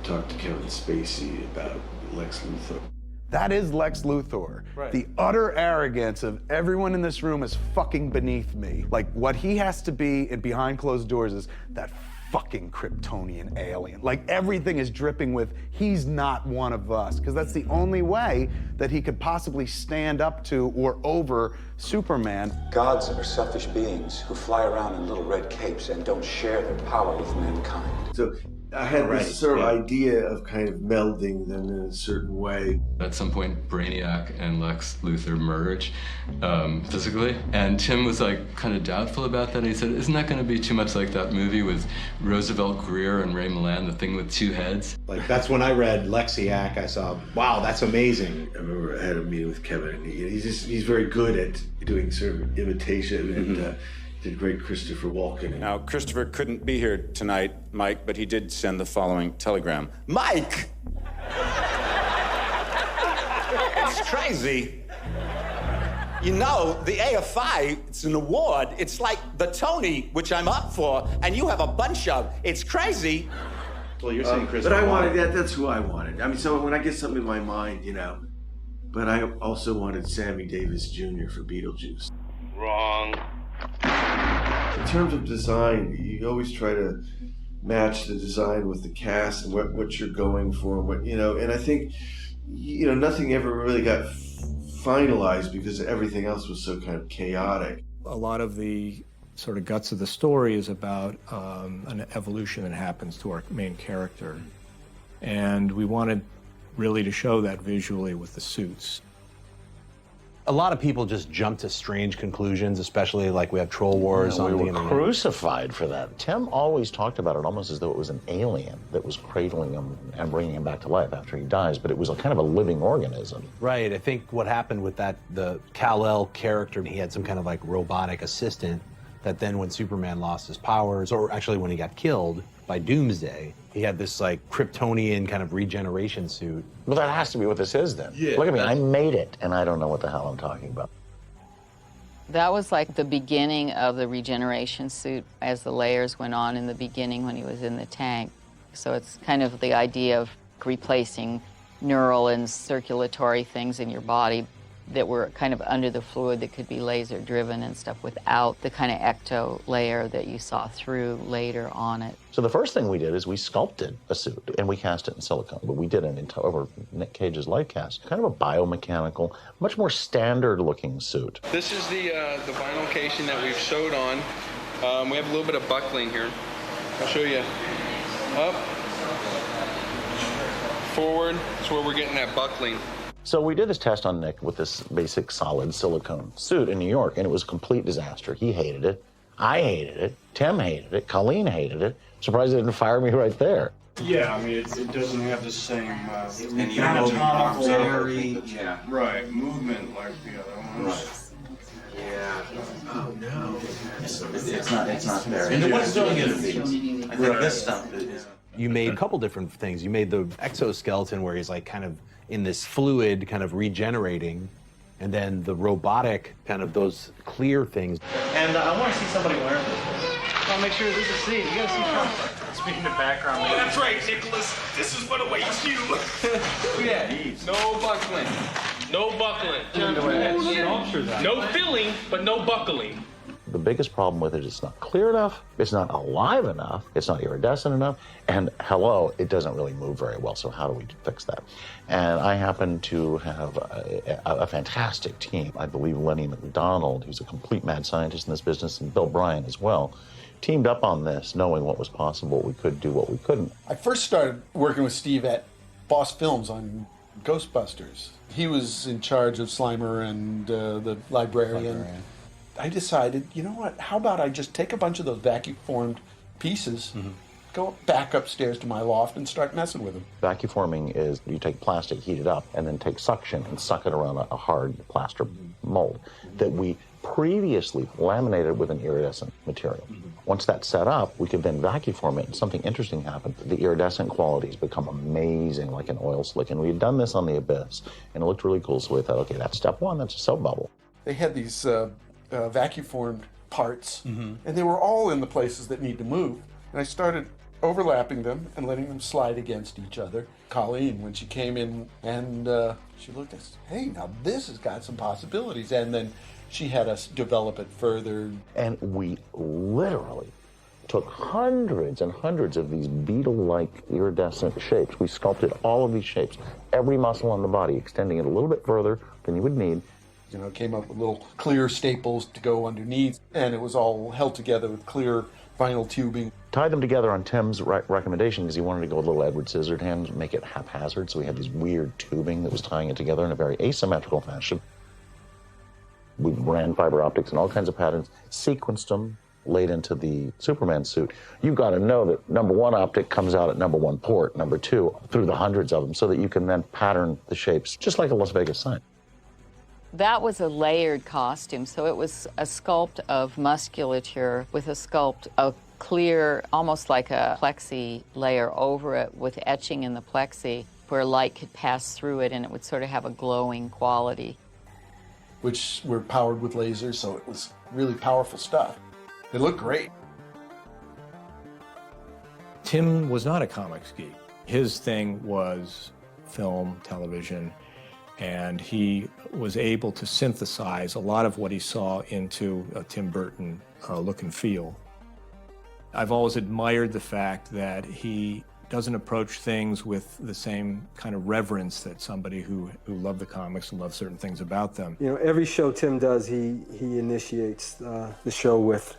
talked to Kevin Spacey about Lex Luthor. That is Lex Luthor. Right. The utter arrogance of everyone in this room is fucking beneath me. Like, what he has to be in behind closed doors is that fucking Kryptonian alien. Like, everything is dripping with, he's not one of us. Because that's the only way that he could possibly stand up to or over Superman. Gods are selfish beings who fly around in little red capes and don't share their power with mankind. So I had this sort of idea of kind of melding them in a certain way. At some point, Brainiac and Lex Luthor merge physically, and Tim was like kind of doubtful about that. He said, isn't that going to be too much like that movie with Roosevelt Grier and Ray Milland, The Thing with Two Heads? Like, that's when I read Lexiac, I saw, wow, that's amazing. I remember I had a meeting with Kevin, and he's very good at doing sort of imitation, and did great Christopher Walken. Now, Christopher couldn't be here tonight, Mike, but he did send the following telegram. Mike! It's crazy. You know, the AFI, it's an award. It's like the Tony, which I'm up for, and you have a bunch of. It's crazy. Well, you're saying Christopher But I wanted that's who I wanted. I mean, so when I get something in my mind, you know. But I also wanted Sammy Davis Jr. for Beetlejuice. Wrong. In terms of design, you always try to match the design with the cast and what you're going for, and I think, nothing ever really got finalized because everything else was so kind of chaotic. A lot of the Sort of guts of the story is about an evolution that happens to our main character. And we wanted really to show that visually with the suits. A lot of people just jump to strange conclusions, especially like we have troll wars on the internet. We were crucified for that. Tim always talked about it almost as though it was an alien that was cradling him and bringing him back to life after he dies, but it was a kind of a living organism. Right, I think what happened with that, the Kal-El character, he had some kind of like robotic assistant that then when Superman lost his powers, or actually when he got killed by Doomsday, he had this like Kryptonian kind of regeneration suit. Well, that has to be what this is then. Yeah. Look at me, I made it, and I don't know what the hell I'm talking about. That was like the beginning of the regeneration suit as the layers went on in the beginning when he was in the tank. So it's kind of the idea of replacing neural and circulatory things in your body that were kind of under the fluid that could be laser driven and stuff without the kind of ecto layer that you saw through later on it. So the first thing we did is we sculpted a suit and we cast it in silicone, but we did it over Nick Cage's light cast. Kind of a biomechanical, much more standard looking suit. This is the vinyl casing that we've sewed on. We have a little bit of buckling here. I'll show you. Up, forward, that's where we're getting that buckling. So we did this test on Nick with this basic solid silicone suit in New York, and it was a complete disaster. He hated it. I hated it. Tim hated it. Colleen hated it. Surprised they didn't fire me right there. Yeah, I mean, it doesn't have the same anatomical, yeah, right, movement like the other ones. Right. Yeah. Oh no. It's not there. And what's doing it? I think this stuff is. You made a couple different things. You made the exoskeleton where he's like kind of in this fluid kind of regenerating, and then the robotic kind of those clear things. And I want to see somebody wearing this. I want to make sure this is seen. You gotta see Trump. Speaking of background. Oh, that's right, Nicholas. This is what awaits you. Yeah. No buckling. No buckling. No filling, but no buckling. The biggest problem with it is it's not clear enough, it's not alive enough, it's not iridescent enough, and hello, it doesn't really move very well, so how do we fix that? And I happen to have a fantastic team. I believe Lenny McDonald, who's a complete mad scientist in this business, and Bill Bryan as well, teamed up on this, knowing what was possible, what we could do, what we couldn't. I first started working with Steve at Boss Films on Ghostbusters. He was in charge of Slimer and the librarian. I decided, you know what, how about I just take a bunch of those vacuum-formed pieces, go back upstairs to my loft and start messing with them. Vacuum forming is you take plastic, heat it up, and then take suction and suck it around a hard plaster mold that we previously laminated with an iridescent material. Once that's set up, we could then vacuum form it, and something interesting happened. The iridescent qualities become amazing, like an oil slick, and we had done this on the Abyss, and it looked really cool, so we thought, okay, that's step one, that's a soap bubble. They had these vacuum-formed parts, and they were all in the places that need to move. And I started overlapping them and letting them slide against each other. Colleen, when she came in and she looked at us, hey, now this has got some possibilities. And then she had us develop it further. And we literally took hundreds and hundreds of these beetle-like iridescent shapes. We sculpted all of these shapes, every muscle on the body, extending it a little bit further than you would need. You know, came up with little clear staples to go underneath, and it was all held together with clear vinyl tubing. Tied them together on Tim's recommendation because he wanted to go with a little Edward Scissorhands, make it haphazard, so we had these weird tubing that was tying it together in a very asymmetrical fashion. We ran fiber optics and all kinds of patterns, sequenced them, laid into the Superman suit. You've got to know that number one optic comes out at number one port, number two, through the hundreds of them, so that you can then pattern the shapes, just like a Las Vegas sign. That was a layered costume, so it was a sculpt of musculature with a sculpt of clear, almost like a plexi layer over it with etching in the plexi where light could pass through it and it would sort of have a glowing quality. Which were powered with lasers, so it was really powerful stuff. It looked great. Tim was not a comics geek. His thing was film, television, and he was able to synthesize a lot of what he saw into a Tim Burton look and feel. I've always admired the fact that he doesn't approach things with the same kind of reverence that somebody who loved the comics and loved certain things about them. You know, every show Tim does, he initiates the show with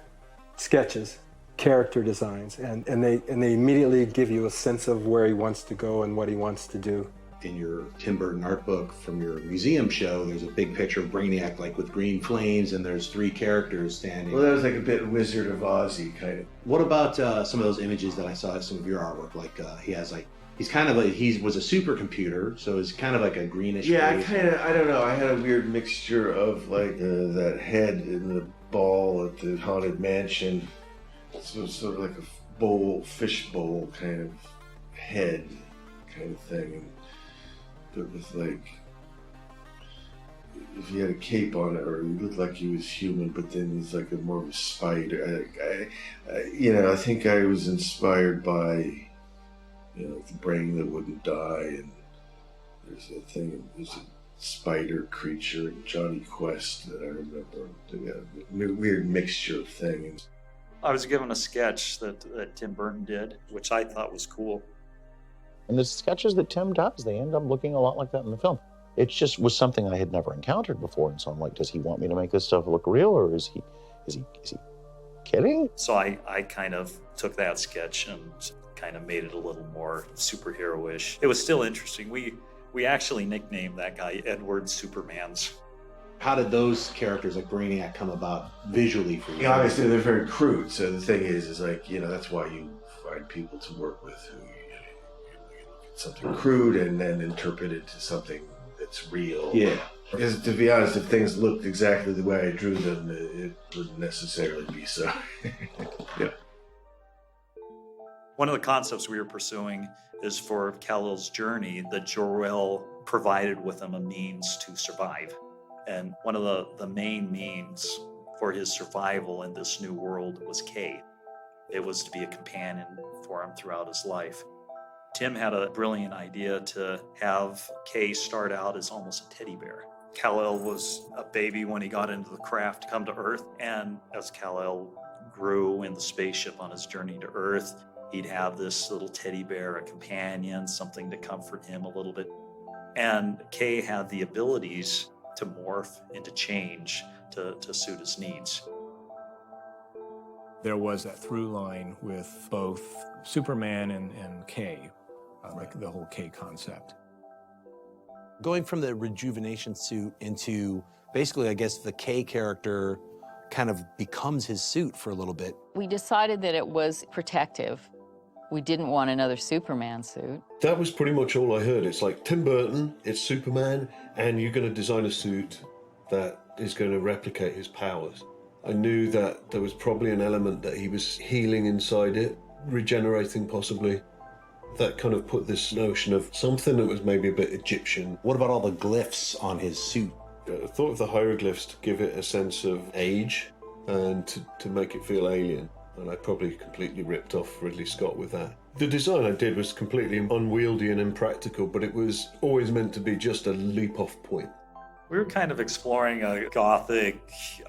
sketches, character designs, and they immediately give you a sense of where he wants to go and what he wants to do. In your Tim Burton art book from your museum show, there's a big picture of Brainiac, like with green flames, and there's 3 characters standing. Well, that was like a bit Wizard of Oz-y kind of. What about some of those images that I saw in some of your artwork? Like he has like, he's kind of like, he was a supercomputer, so it's kind of like a greenish. Yeah, face. I don't know. I had a weird mixture of like that head in the ball at the Haunted Mansion. So sort of like a bowl, fish bowl kind of head kind of thing. And it was like, if he had a cape on it, or he looked like he was human, but then he's like more of a spider. I think I was inspired by, the brain that wouldn't die, and there's a thing, there's a spider creature in Johnny Quest that I remember. They had a weird mixture of things. I was given a sketch that Tim Burton did, which I thought was cool. And the sketches that Tim does, they end up looking a lot like that in the film. It just was something I had never encountered before, and so I'm like, does he want me to make this stuff look real, or is he kidding? So I kind of took that sketch and kind of made it a little more superhero-ish. It was still interesting. We actually nicknamed that guy Edward Supermans. How did those characters like Brainiac come about visually for you? Obviously, they're very crude. So the thing is like, that's why you find people to work with who something crude and then interpret it to something that's real. Yeah. Because to be honest, if things looked exactly the way I drew them, it wouldn't necessarily be so. Yeah. One of the concepts we were pursuing is for Kal-El's journey that Jor-El provided with him a means to survive. And one of the main means for his survival in this new world was Kay. It was to be a companion for him throughout his life. Tim had a brilliant idea to have Kay start out as almost a teddy bear. Kal-El was a baby when he got into the craft to come to Earth, and as Kal-El grew in the spaceship on his journey to Earth, he'd have this little teddy bear, a companion, something to comfort him a little bit. And Kay had the abilities to morph and to change to suit his needs. There was that through line with both Superman and Kay, like the whole Kay concept. Going from the rejuvenation suit into basically, I guess, the Kay character kind of becomes his suit for a little bit. We decided that it was protective. We didn't want another Superman suit. That was pretty much all I heard. It's like Tim Burton, it's Superman, and you're going to design a suit that is going to replicate his powers. I knew that there was probably an element that he was healing inside it, regenerating possibly. That kind of put this notion of something that was maybe a bit Egyptian. What about all the glyphs on his suit? I thought of the hieroglyphs to give it a sense of age and to make it feel alien. And I probably completely ripped off Ridley Scott with that. The design I did was completely unwieldy and impractical, but it was always meant to be just a leap-off point. We were kind of exploring a Gothic,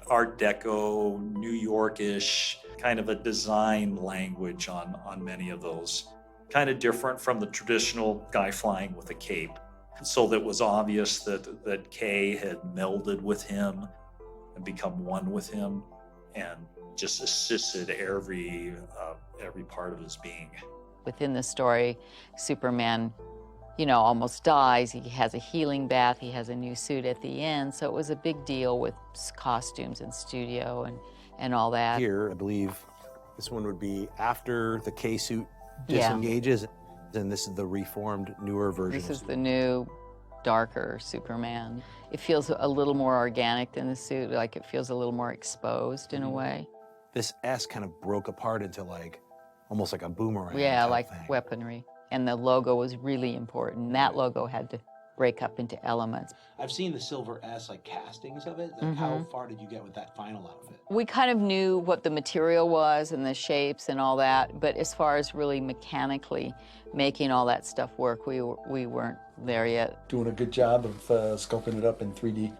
Art Deco, New York-ish kind of a design language on many of those. Kind of different from the traditional guy flying with a cape. So that it was obvious that Kay had melded with him and become one with him and just assisted every part of his being. Within the story, Superman, almost dies. He has a healing bath. He has a new suit at the end. So it was a big deal with costumes and studio and all that. Here, I believe this one would be after the Kay suit disengages, and this is the reformed, newer version. This is the new, darker Superman. It feels a little more organic than the suit, like it feels a little more exposed in a way. This S kind of broke apart into almost like a boomerang. Yeah, like weaponry. And the logo was really important. That logo had to break up into elements. I've seen the Silver S, castings of it. How far did you get with that final outfit? We kind of knew what the material was and the shapes and all that, but as far as really mechanically making all that stuff work, we weren't there yet. Doing a good job of sculpting it up in 3D,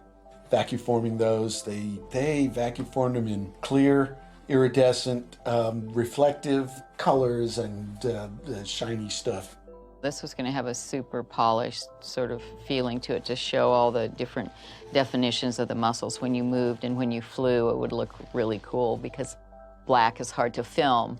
vacuum forming those. They vacuum formed them in clear, iridescent, reflective colors and shiny stuff. This was going to have a super polished sort of feeling to it to show all the different definitions of the muscles when you moved and when you flew. It would look really cool because black is hard to film.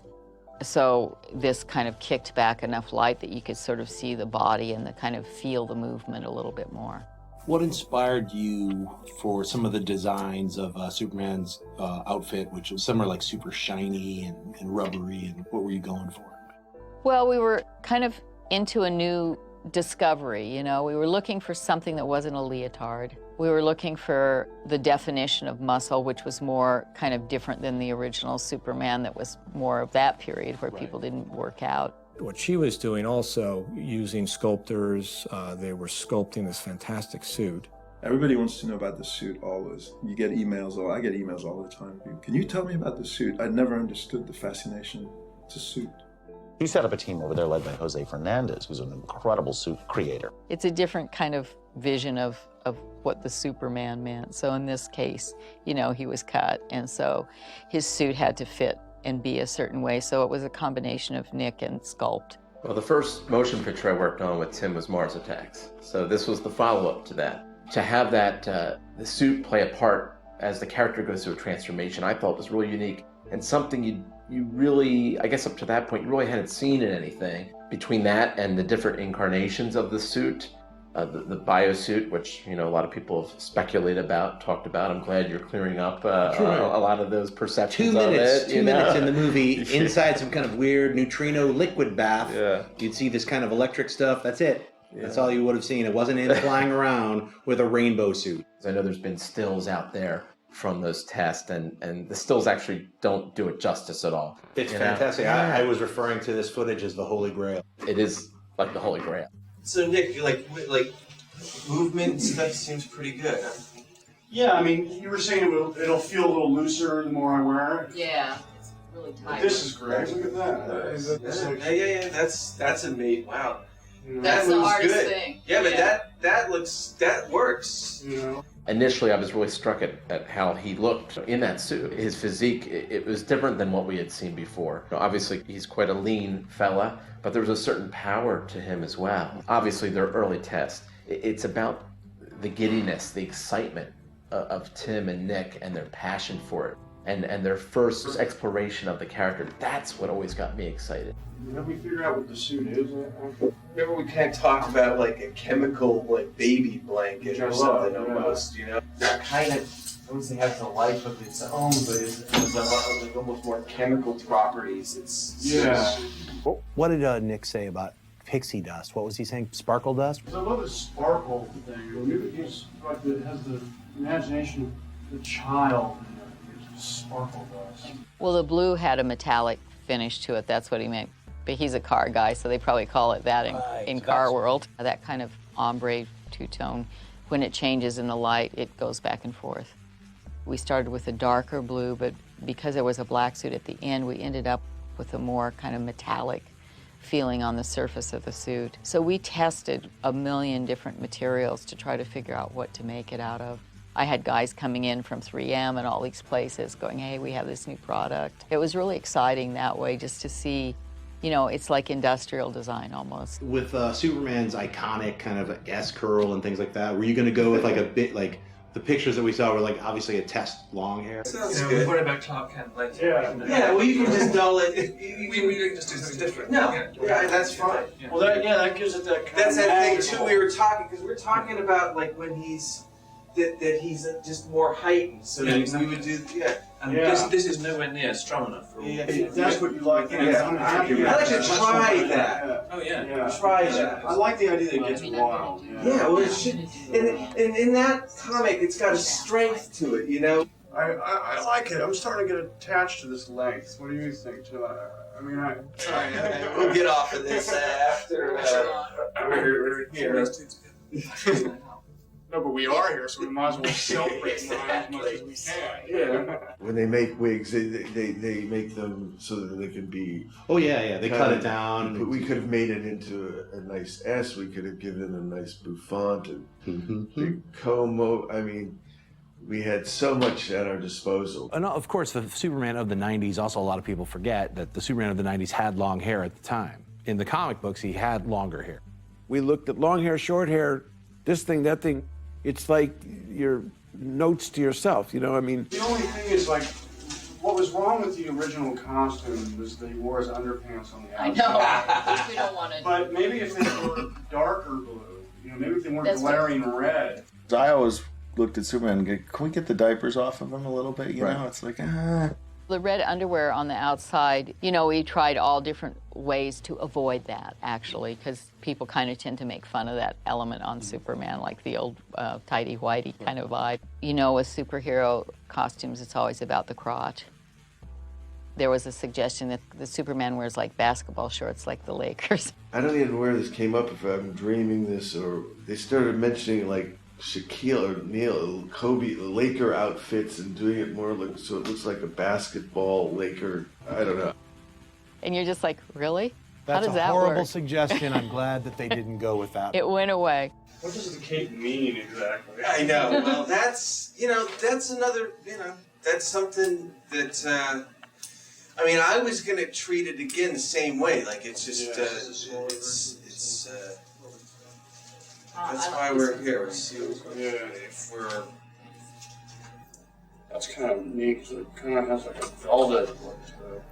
So this kind of kicked back enough light that you could sort of see the body and kind of feel the movement a little bit more. What inspired you for some of the designs of Superman's outfit, which was some are like super shiny and rubbery, and what were you going for? Well, we were kind of into a new discovery, you know. We were looking for something that wasn't a leotard. We were looking for the definition of muscle, which was more kind of different than the original Superman that was more of that period where people didn't work out. What she was doing also, using sculptors, they were sculpting this fantastic suit. Everybody wants to know about the suit always. You get emails, I get emails all the time. Can you tell me about the suit? I never understood the fascination to suit. He set up a team over there led by Jose Fernandez, who's an incredible suit creator. It's a different kind of vision of what the Superman meant. So in this case, you know, he was cut, and so his suit had to fit and be a certain way. So it was a combination of Nick and sculpt. Well, the first motion picture I worked on with Tim was Mars Attacks. So this was the follow-up to that. To have that, the suit play a part as the character goes through a transformation, I thought was really unique and something you really, I guess up to that point, you really hadn't seen in anything. Between that and the different incarnations of the suit, the biosuit, which, you know, a lot of people have speculated about, talked about. I'm glad you're clearing up a lot of those perceptions of it. Two minutes in the movie, inside some kind of weird neutrino liquid bath. Yeah. You'd see this kind of electric stuff. That's it. Yeah. That's all you would have seen. It wasn't him flying around with a rainbow suit. I know there's been stills out there from those tests, and the stills actually don't do it justice at all. It's fantastic. I was referring to this footage as the Holy Grail. It is like the Holy Grail. So Nick, like movement and stuff seems pretty good, huh? Yeah, I mean, you were saying it'll feel a little looser the more I wear it. Yeah, it's really tight. This is great. Look at that. Yeah. That's amazing. Wow. That's the hardest thing. Yeah, but that works. You know. Initially, I was really struck at how he looked in that suit. His physique, it was different than what we had seen before. You know, obviously, he's quite a lean fella, but there was a certain power to him as well. Obviously, they're early tests. It's about the giddiness, the excitement of Tim and Nick and their passion for it and their first exploration of the character. That's what always got me excited. Have we figured out what the suit is? Remember we kind of talked about like a chemical like baby blanket or something almost, you know? That kind of, I wouldn't say has a life of its own, but it's like almost more chemical properties. What did Nick say about pixie dust? What was he saying? Sparkle dust? I love the sparkle thing. It's like it has the imagination of the child in it. It's sparkle dust. Well, the blue had a metallic finish to it. That's what he meant. But he's a car guy, so they probably call it that in car world. That kind of ombre two-tone, when it changes in the light, it goes back and forth. We started with a darker blue, but because there was a black suit at the end, we ended up with a more kind of metallic feeling on the surface of the suit. So we tested a million different materials to try to figure out what to make it out of. I had guys coming in from 3M and all these places going, hey, we have this new product. It was really exciting that way just to see, you know, it's like industrial design almost. With Superman's iconic kind of S-curl and things like that, were you going to go with like a bit, like the pictures that we saw were like obviously a test long hair? Sounds good. What about top hat length? Yeah, well you can just dull it. We can just do something different. No, yeah, that's fine. Well, that gives it that kind That's of that thing magical. too. We were talking because we're talking about like when he's that he's just more heightened. So we would do And this is nowhere near strong enough. For If that's what you like. I'm happy. I'd like to try that. Oh yeah. Try that. I like the idea that it gets wild. Yeah, well, it should. And in that comic, it's got a strength to it, you know. I like it. I'm starting to get attached to this length. What do you think? We'll get off of this after we're here. No, but we are here, so we might as well celebrate as much as we can. Yeah. When they make wigs, they make them so that they can be. Oh yeah, they cut it down. But we could have made it into a nice S. We could have given a nice bouffant and big comb. I mean, we had so much at our disposal. And of course, the Superman of the 90s, also a lot of people forget that the Superman of the 90s had long hair at the time. In the comic books, he had longer hair. We looked at long hair, short hair, this thing, that thing. It's like your notes to yourself, you know, I mean. The only thing is, like, What was wrong with the original costume was that he wore his underpants on the I outside. know. We don't want to. But maybe if they were darker blue, maybe if they weren't glaring red. I always looked at Superman and go, can we get the diapers off of him a little bit? You know, it's like, The red underwear on the outside, we tried all different ways to avoid that, actually, because people kind of tend to make fun of that element on Superman, like the old tighty-whitey kind of vibe. With superhero costumes, it's always about the crotch. There was a suggestion that the Superman wears like basketball shorts like the Lakers. I don't even know where this came up, if I'm dreaming this, or they started mentioning like Shaquille or Neil, Kobe, the Laker outfits and doing it more like, so it looks like a basketball Laker, I don't know. And you're just like, really? That's How does a that horrible work? suggestion. I'm glad that they didn't go with that. It went away. What does the cape mean exactly? I know. Well, that's another, that's something that, I was going to treat it again the same way. Like, it's just, that's why we're here. See if we're... That's kind of neat, because it kind of has like a velvet look to it.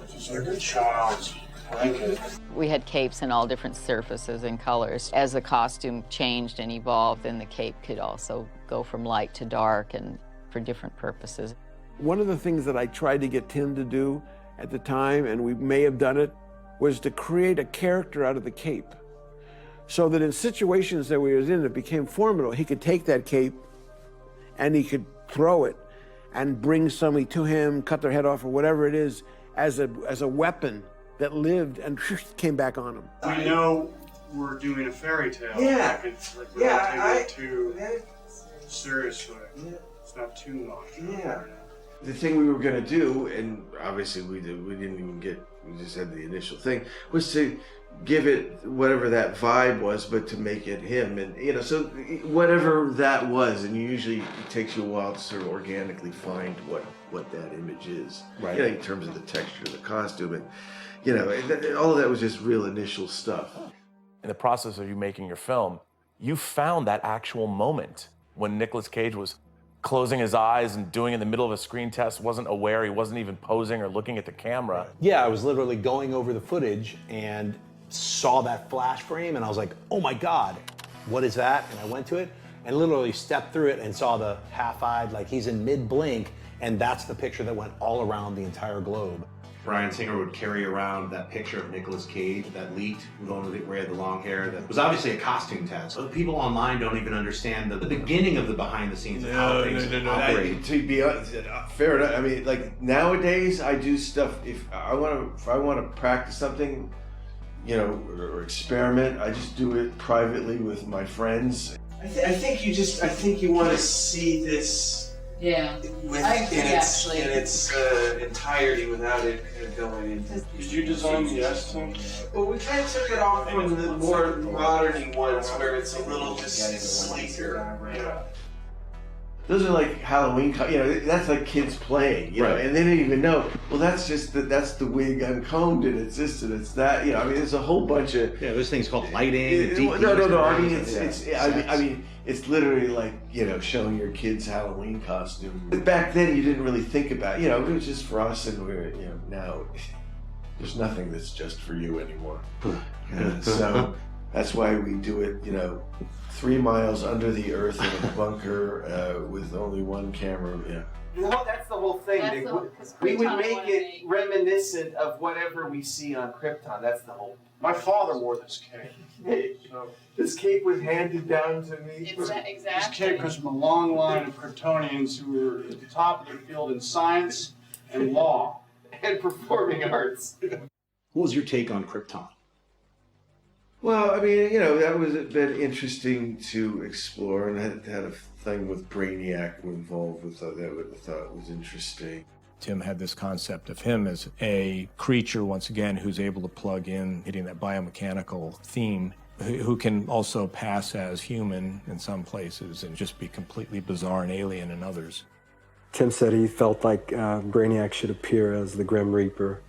It's just like a child's blanket. We had capes in all different surfaces and colors. As the costume changed and evolved, then the cape could also go from light to dark and for different purposes. One of the things that I tried to get Tim to do at the time, and we may have done it, was to create a character out of the cape. So that in situations that we was in, it became formidable. He could take that cape and he could throw it and bring somebody to him, cut their head off or whatever it is, as a weapon that lived and came back on him. We know we're doing a fairy tale. Yeah. It's like Yeah, too seriously. Yeah. It's not too much. Yeah. The thing we were going to do, and obviously we didn't even get, we just had the initial thing, was to give it whatever that vibe was, but to make it him. And, so whatever that was, and usually it takes you a while to sort of organically find what that image is. Right. In terms of the texture of the costume. And, all of that was just real initial stuff. In the process of you making your film, you found that actual moment when Nicolas Cage was closing his eyes and doing in the middle of a screen test, wasn't aware, he wasn't even posing or looking at the camera. Yeah, I was literally going over the footage and saw that flash frame and I was like, oh my God, what is that? And I went to it and literally stepped through it and saw the half-eyed, like he's in mid-blink, and that's the picture that went all around the entire globe. Bryan Singer would carry around that picture of Nicolas Cage that leaked, where he had the long hair. That was obviously a costume test. So people online don't even understand the beginning of the behind the scenes of how things operate. To be honest, fair enough. Like nowadays, I do stuff. If I want to practice something, or experiment, I just do it privately with my friends. I think you want to see this. Yeah, in its entirety without it going into. Did you design the S thing? Well, we kind of took it off from the more modern ones where it's a little just sleeker. Yeah. Those are like Halloween, that's like kids playing, Right. and they didn't even know. Well, that's the wig uncombed and it's this and it's that, there's a whole bunch of. Yeah, there's things called lighting. No. I mean, it's literally like, showing your kids' Halloween costume. Back then, you didn't really think about, it was just for us, and we're, now there's nothing that's just for you anymore. So that's why we do it, 3 miles under the earth in a bunker with only one camera. Yeah. That's the whole thing. We would make it reminiscent of whatever we see on Krypton. That's the whole. My father wore this cape. So this cape was handed down to me. This cape comes from a long line of Kryptonians who were at the top of their field in science and law and performing arts. What was your take on Krypton? Well, that was been interesting to explore, and I had a thing with Brainiac involved with that I thought was interesting. Tim had this concept of him as a creature, once again, who's able to plug in, hitting that biomechanical theme, who can also pass as human in some places and just be completely bizarre and alien in others. Tim said he felt like Brainiac should appear as the Grim Reaper,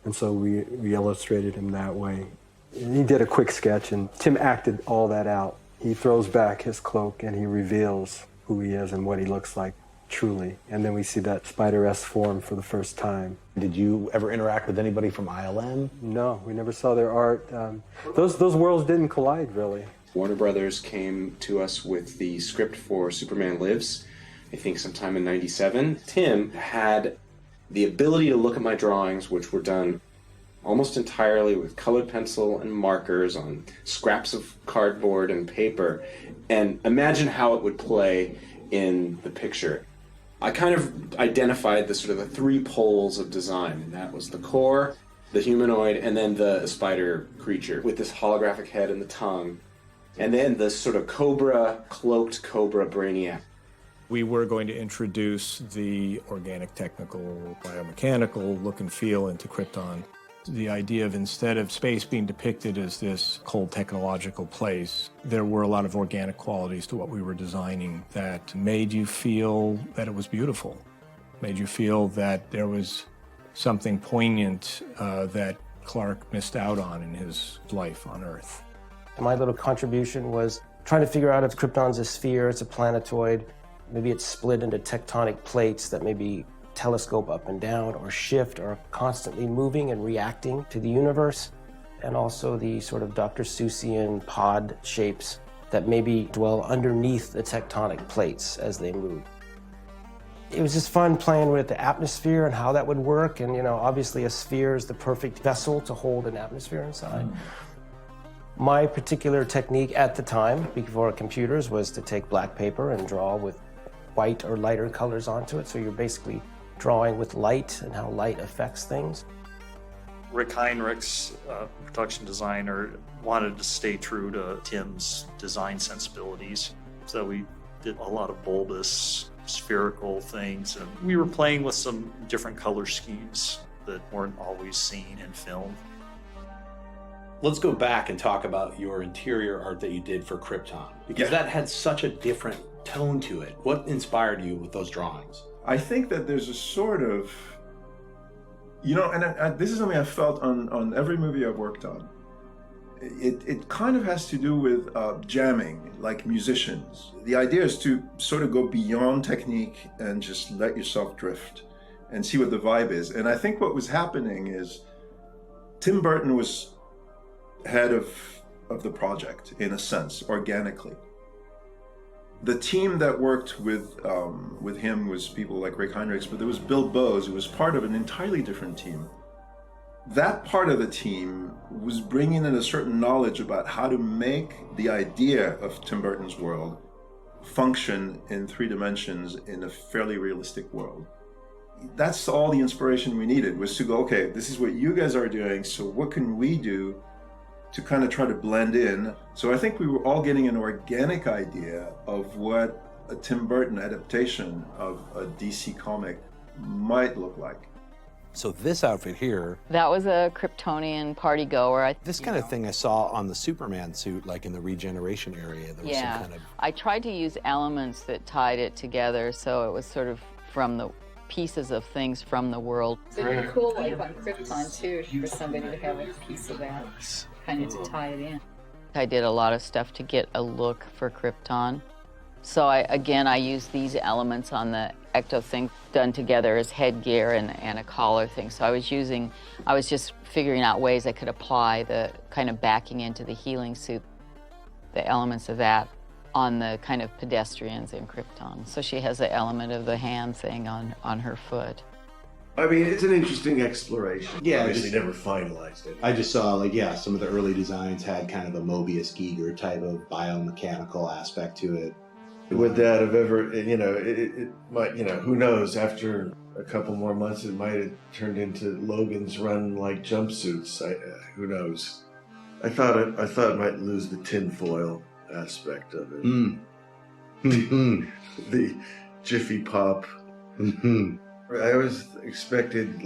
and so we illustrated him that way. He did a quick sketch, and Tim acted all that out. He throws back his cloak, and he reveals who he is and what he looks like. truly. And then we see that spider-esque form for the first time. Did you ever interact with anybody from ILM? No, we never saw their art. Those worlds didn't collide, really. Warner Brothers came to us with the script for Superman Lives, I think sometime in '97. Tim had the ability to look at my drawings, which were done almost entirely with colored pencil and markers on scraps of cardboard and paper, and imagine how it would play in the picture. I kind of identified the sort of the three poles of design, and that was the core, the humanoid, and then the spider creature with this holographic head and the tongue, and then the sort of cloaked cobra Brainiac. We were going to introduce the organic, technical, biomechanical look and feel into Krypton. The idea of, instead of space being depicted as this cold technological place, there were a lot of organic qualities to what we were designing that made you feel that it was beautiful, made you feel that there was something poignant that Clark missed out on in his life on Earth. My little contribution was trying to figure out if Krypton's a sphere, it's a planetoid, maybe it's split into tectonic plates that maybe telescope up and down or shift or constantly moving and reacting to the universe, and also the sort of Dr. Seussian pod shapes that maybe dwell underneath the tectonic plates as they move. It was just fun playing with the atmosphere and how that would work, and obviously a sphere is the perfect vessel to hold an atmosphere inside. My particular technique at the time, before computers, was to take black paper and draw with white or lighter colors onto it, so you're basically drawing with light and how light affects things. Rick Heinrichs, production designer, wanted to stay true to Tim's design sensibilities. So we did a lot of bulbous, spherical things. And we were playing with some different color schemes that weren't always seen in film. Let's go back and talk about your interior art that you did for Krypton, because that had such a different tone to it. What inspired you with those drawings? I think that there's a sort of, and this is something I've felt on every movie I've worked on. It kind of has to do with jamming, like musicians. The idea is to sort of go beyond technique and just let yourself drift and see what the vibe is. And I think what was happening is Tim Burton was head of the project, in a sense, organically. The team that worked with him was people like Rick Heinrichs, but there was Bill Bowes, who was part of an entirely different team. That part of the team was bringing in a certain knowledge about how to make the idea of Tim Burton's world function in 3 dimensions in a fairly realistic world. That's all the inspiration we needed, was to go, okay, this is what you guys are doing, so what can we do to kind of try to blend in. So I think we were all getting an organic idea of what a Tim Burton adaptation of a DC comic might look like. So this outfit here... That was a Kryptonian party goer. This kind of thing I saw on the Superman suit, like in the regeneration area. There was some kind of... I tried to use elements that tied it together, so it was sort of from the pieces of things from the world. It's a cool life on Krypton, too, for somebody to have a piece of that. Kind of to tie it in. I did a lot of stuff to get a look for Krypton. So I used these elements on the ecto thing done together as headgear and a collar thing. So I was just figuring out ways I could apply the kind of backing into the healing suit, the elements of that on the kind of pedestrians in Krypton. So she has the element of the hand thing on her foot. I mean, it's an interesting exploration. Yeah, obviously never finalized it. I just saw, some of the early designs had kind of a Mobius Giger type of biomechanical aspect to it. Would that have ever, it might, who knows, after a couple more months, it might have turned into Logan's Run like jumpsuits. Who knows? I thought it might lose the tinfoil aspect of it. The Jiffy Pop. I always expected,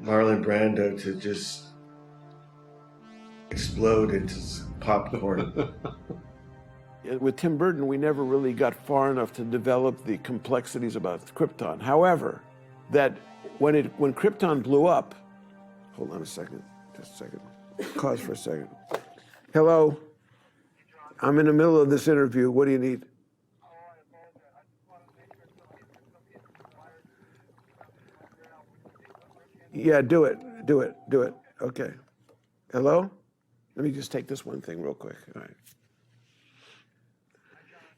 Marlon Brando to just explode into popcorn. With Tim Burton, we never really got far enough to develop the complexities about Krypton. However, that when Krypton blew up, hold on a second, just a second, pause for a second. Hello, I'm in the middle of this interview. What do you need? Yeah, do it. Okay. Hello? Let me just take this one thing real quick. All right.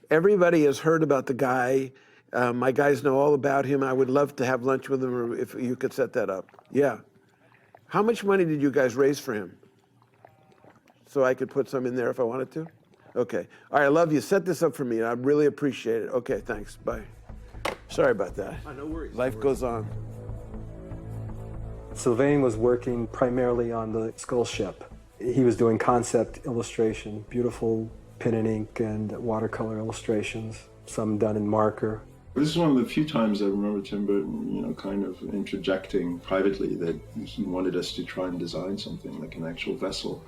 Everybody has heard about the guy. My guys know all about him. I would love to have lunch with him, or if you could set that up. Yeah. How much money did you guys raise for him? So I could put some in there if I wanted to? Okay. All right, I love you. Set this up for me. I really appreciate it. Okay, thanks. Bye. Sorry about that. No worries. Life goes on. Sylvain was working primarily on the skull ship. He was doing concept illustration, beautiful pen and ink and watercolor illustrations, some done in marker. This is one of the few times I remember Tim Burton, kind of interjecting privately that he wanted us to try and design something like an actual vessel.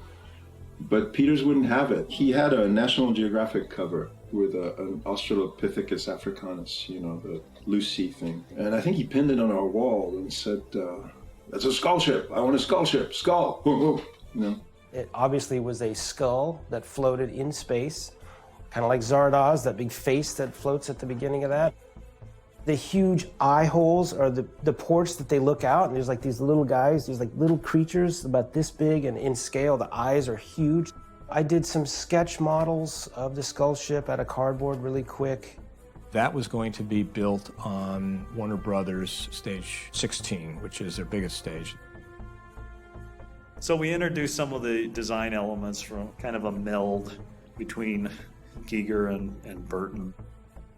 But Peters wouldn't have it. He had a National Geographic cover with an Australopithecus africanus, the Lucy thing. And I think he pinned it on our wall and said, that's a skull ship. I want a skull ship. Skull. It obviously was a skull that floated in space, kind of like Zardoz, that big face that floats at the beginning of that. The huge eye holes are the ports that they look out, and there's like these little guys, these like little creatures about this big, and in scale, the eyes are huge. I did some sketch models of the skull ship out of cardboard really quick. That was going to be built on Warner Brothers stage 16, which is their biggest stage. So we introduced some of the design elements from kind of a meld between Giger and Burton.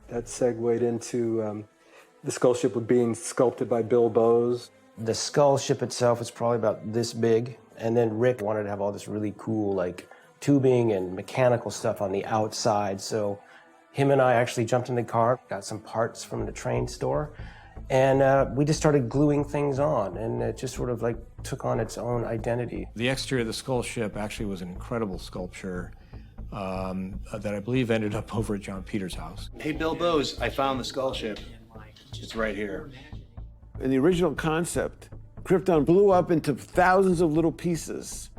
That segued into the skull ship being sculpted by Bill Bowes. The skull ship itself is probably about this big, and then Rick wanted to have all this really cool like tubing and mechanical stuff on the outside. So him and I actually jumped in the car, got some parts from the train store, and we just started gluing things on, and it just sort of like took on its own identity. The exterior of the skull ship actually was an incredible sculpture that I believe ended up over at John Peters' house. Hey, Bill Bowes, I found the skull ship. It's right here. In the original concept, Krypton blew up into thousands of little pieces.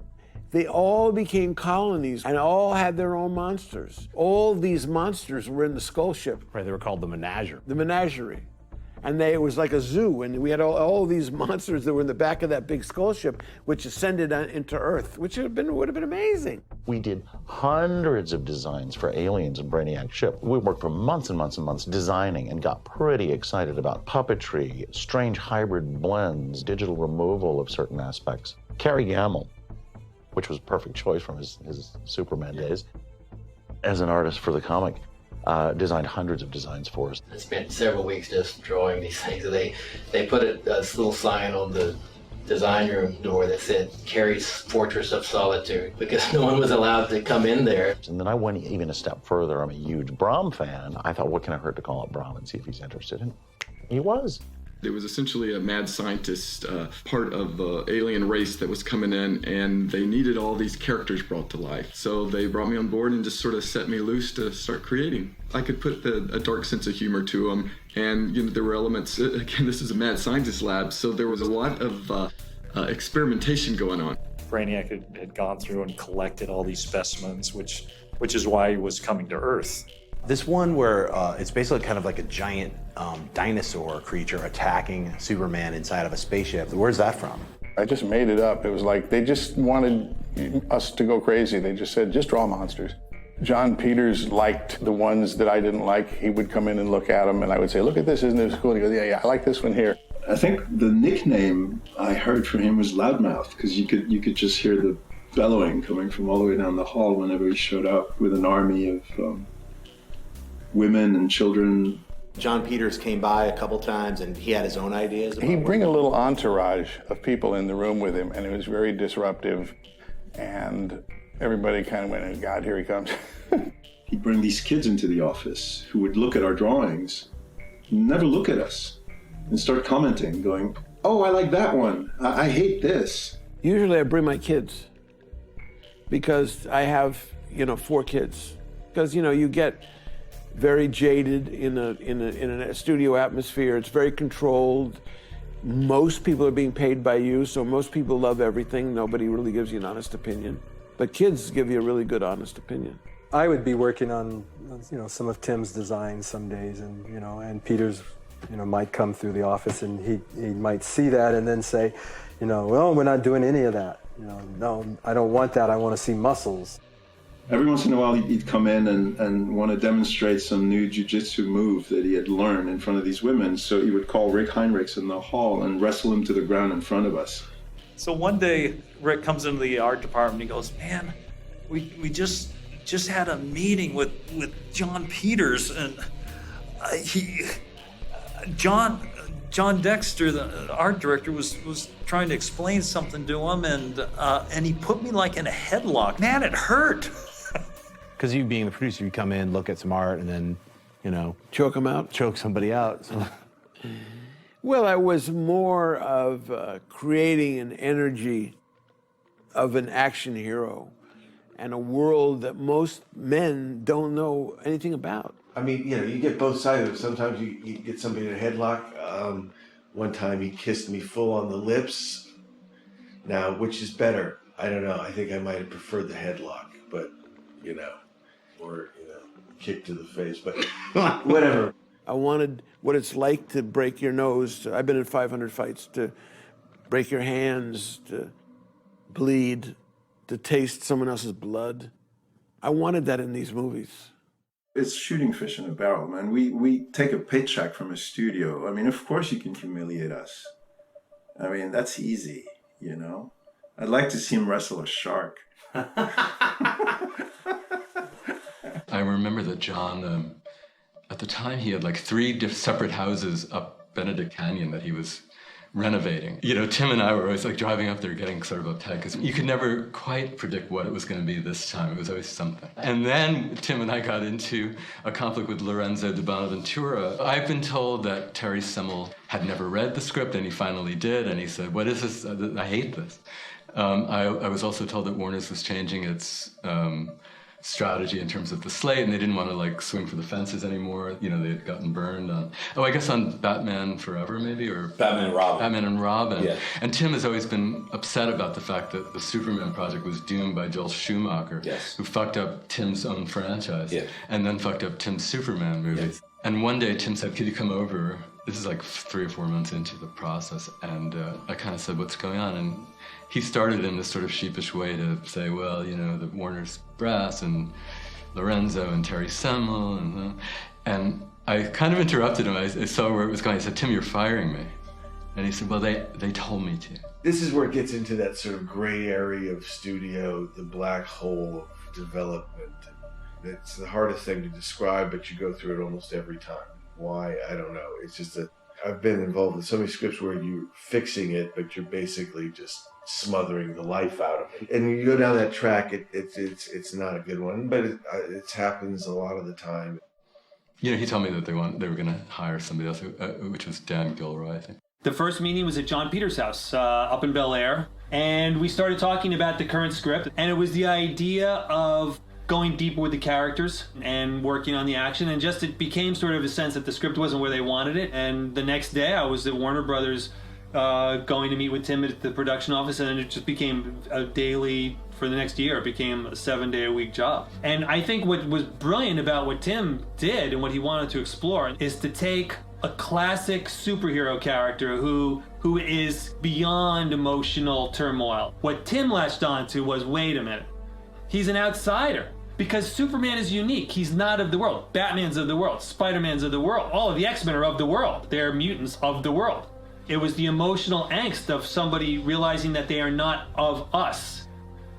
They all became colonies and all had their own monsters. All these monsters were in the skull ship. Right, they were called the Menagerie. The Menagerie. And it was like a zoo, and we had all these monsters that were in the back of that big skull ship, which ascended into Earth, which would have been amazing. We did hundreds of designs for Aliens and Brainiac's ship. We worked for months and months and months designing and got pretty excited about puppetry, strange hybrid blends, digital removal of certain aspects. Cary Gamble, which was a perfect choice from his Superman days, as an artist for the comic, designed hundreds of designs for us. I spent several weeks just drawing these things. They put a little sign on the design room door that said Cary's Fortress of Solitude, because no one was allowed to come in there. And then I went even a step further. I'm a huge Brom fan. I thought, what can it hurt to call up Brom and see if he's interested? And he was. It was essentially a mad scientist, part of the alien race that was coming in, and they needed all these characters brought to life. So they brought me on board and just sort of set me loose to start creating. I could put a dark sense of humor to them, and there were elements, again, this is a mad scientist lab, so there was a lot of experimentation going on. Brainiac had gone through and collected all these specimens, which is why he was coming to Earth. This one where it's basically kind of like a giant dinosaur creature attacking Superman inside of a spaceship. Where's that from? I just made it up. It was like they just wanted us to go crazy. They just said, just draw monsters. John Peters liked the ones that I didn't like. He would come in and look at them, and I would say, look at this, isn't this cool? And he goes, yeah, I like this one here. I think the nickname I heard from him was Loudmouth, because you could just hear the bellowing coming from all the way down the hall whenever he showed up with an army of women and children. John Peters came by a couple times and he had his own ideas. He'd bring a little entourage of people in the room with him, and it was very disruptive, and everybody kind of went, oh God, here he comes. He'd bring these kids into the office who would look at our drawings, never look at us, and start commenting, going, oh, I like that one. I hate this. Usually I bring my kids because I have, 4 kids. Because, you get very jaded in a studio atmosphere. It's very controlled. Most people are being paid by you, so most people love everything. Nobody really gives you an honest opinion. But kids give you a really good, honest opinion. I would be working on, some of Tim's designs some days, and and Peters, might come through the office, and he might see that and then say, You know, well, we're not doing any of that. You know, no, I don't want that. I want to see muscles. Every once in a while, he'd come in and want to demonstrate some new jiu-jitsu move that he had learned in front of these women. So he would call Rick Heinrichs in the hall and wrestle him to the ground in front of us. So one day, Rick comes into the art department. He goes, "Man, we just had a meeting with John Peters, and John Dexter, the art director, was trying to explain something to him, and he put me like in a headlock. Man, it hurt." Because you being the producer, you come in, look at some art, and then, you know, choke them out, choke somebody out. So. Well, I was more of creating an energy of an action hero and a world that most men don't know anything about. I mean, you know, you get both sides of it. Sometimes you get somebody in a headlock. One time he kissed me full on the lips. Now, which is better? I don't know. I think I might have preferred the headlock, but, you know, or, you know, kick to the face, but whatever. I wanted what it's like to break your nose. I've been in 500 fights, to break your hands, to bleed, to taste someone else's blood. I wanted that in these movies. It's shooting fish in a barrel, man. We take a paycheck from a studio. I mean, of course you can humiliate us. I mean, that's easy, you know? I'd like to see him wrestle a shark. I remember that John, at the time, he had like 3 separate houses up Benedict Canyon that he was renovating. You know, Tim and I were always like driving up there getting sort of uptight because you could never quite predict what it was going to be this time. It was always something. And then Tim and I got into a conflict with Lorenzo de Bonaventura. I've been told that Terry Semel had never read the script, and he finally did, and he said, "What is this? I hate this." I was also told that Warner's was changing its strategy in terms of the slate, and they didn't want to like swing for the fences anymore. You know, they had gotten burned on, I guess on Batman Forever maybe, or Batman and Robin. Batman and Robin. Yeah. And Tim has always been upset about the fact that the Superman project was doomed by Joel Schumacher, yes, who fucked up Tim's own franchise, yeah, and then fucked up Tim's Superman movies. Yeah. And one day Tim said, "Could you come over?" This is like 3 or 4 months into the process, and I kind of said, "What's going on?" And he started in this sort of sheepish way to say, well, you know, the Warner's brass and Lorenzo and Terry Semel, and I kind of interrupted him. I saw where it was going. I said, "Tim, you're firing me." And he said, "Well, they told me to." This is where it gets into that sort of gray area of studio, the black hole of development. It's the hardest thing to describe, but you go through it almost every time. Why? I don't know. It's just that I've been involved in so many scripts where you're fixing it, but you're basically just smothering the life out of it. And you go down that track, it's not a good one, but it happens a lot of the time. You know, he told me that they were going to hire somebody else, which was Dan Gilroy, I think. The first meeting was at John Peters' house up in Bel Air, and we started talking about the current script, and it was the idea of going deeper with the characters and working on the action, and just it became sort of a sense that the script wasn't where they wanted it. And the next day I was at Warner Brothers going to meet with Tim at the production office, and it just became a daily, for the next year, it became a 7-day-a-week job. And I think what was brilliant about what Tim did and what he wanted to explore is to take a classic superhero character who is beyond emotional turmoil. What Tim latched onto was, wait a minute, he's an outsider. Because Superman is unique. He's not of the world. Batman's of the world. Spider-Man's of the world. All of the X-Men are of the world. They're mutants of the world. It was the emotional angst of somebody realizing that they are not of us.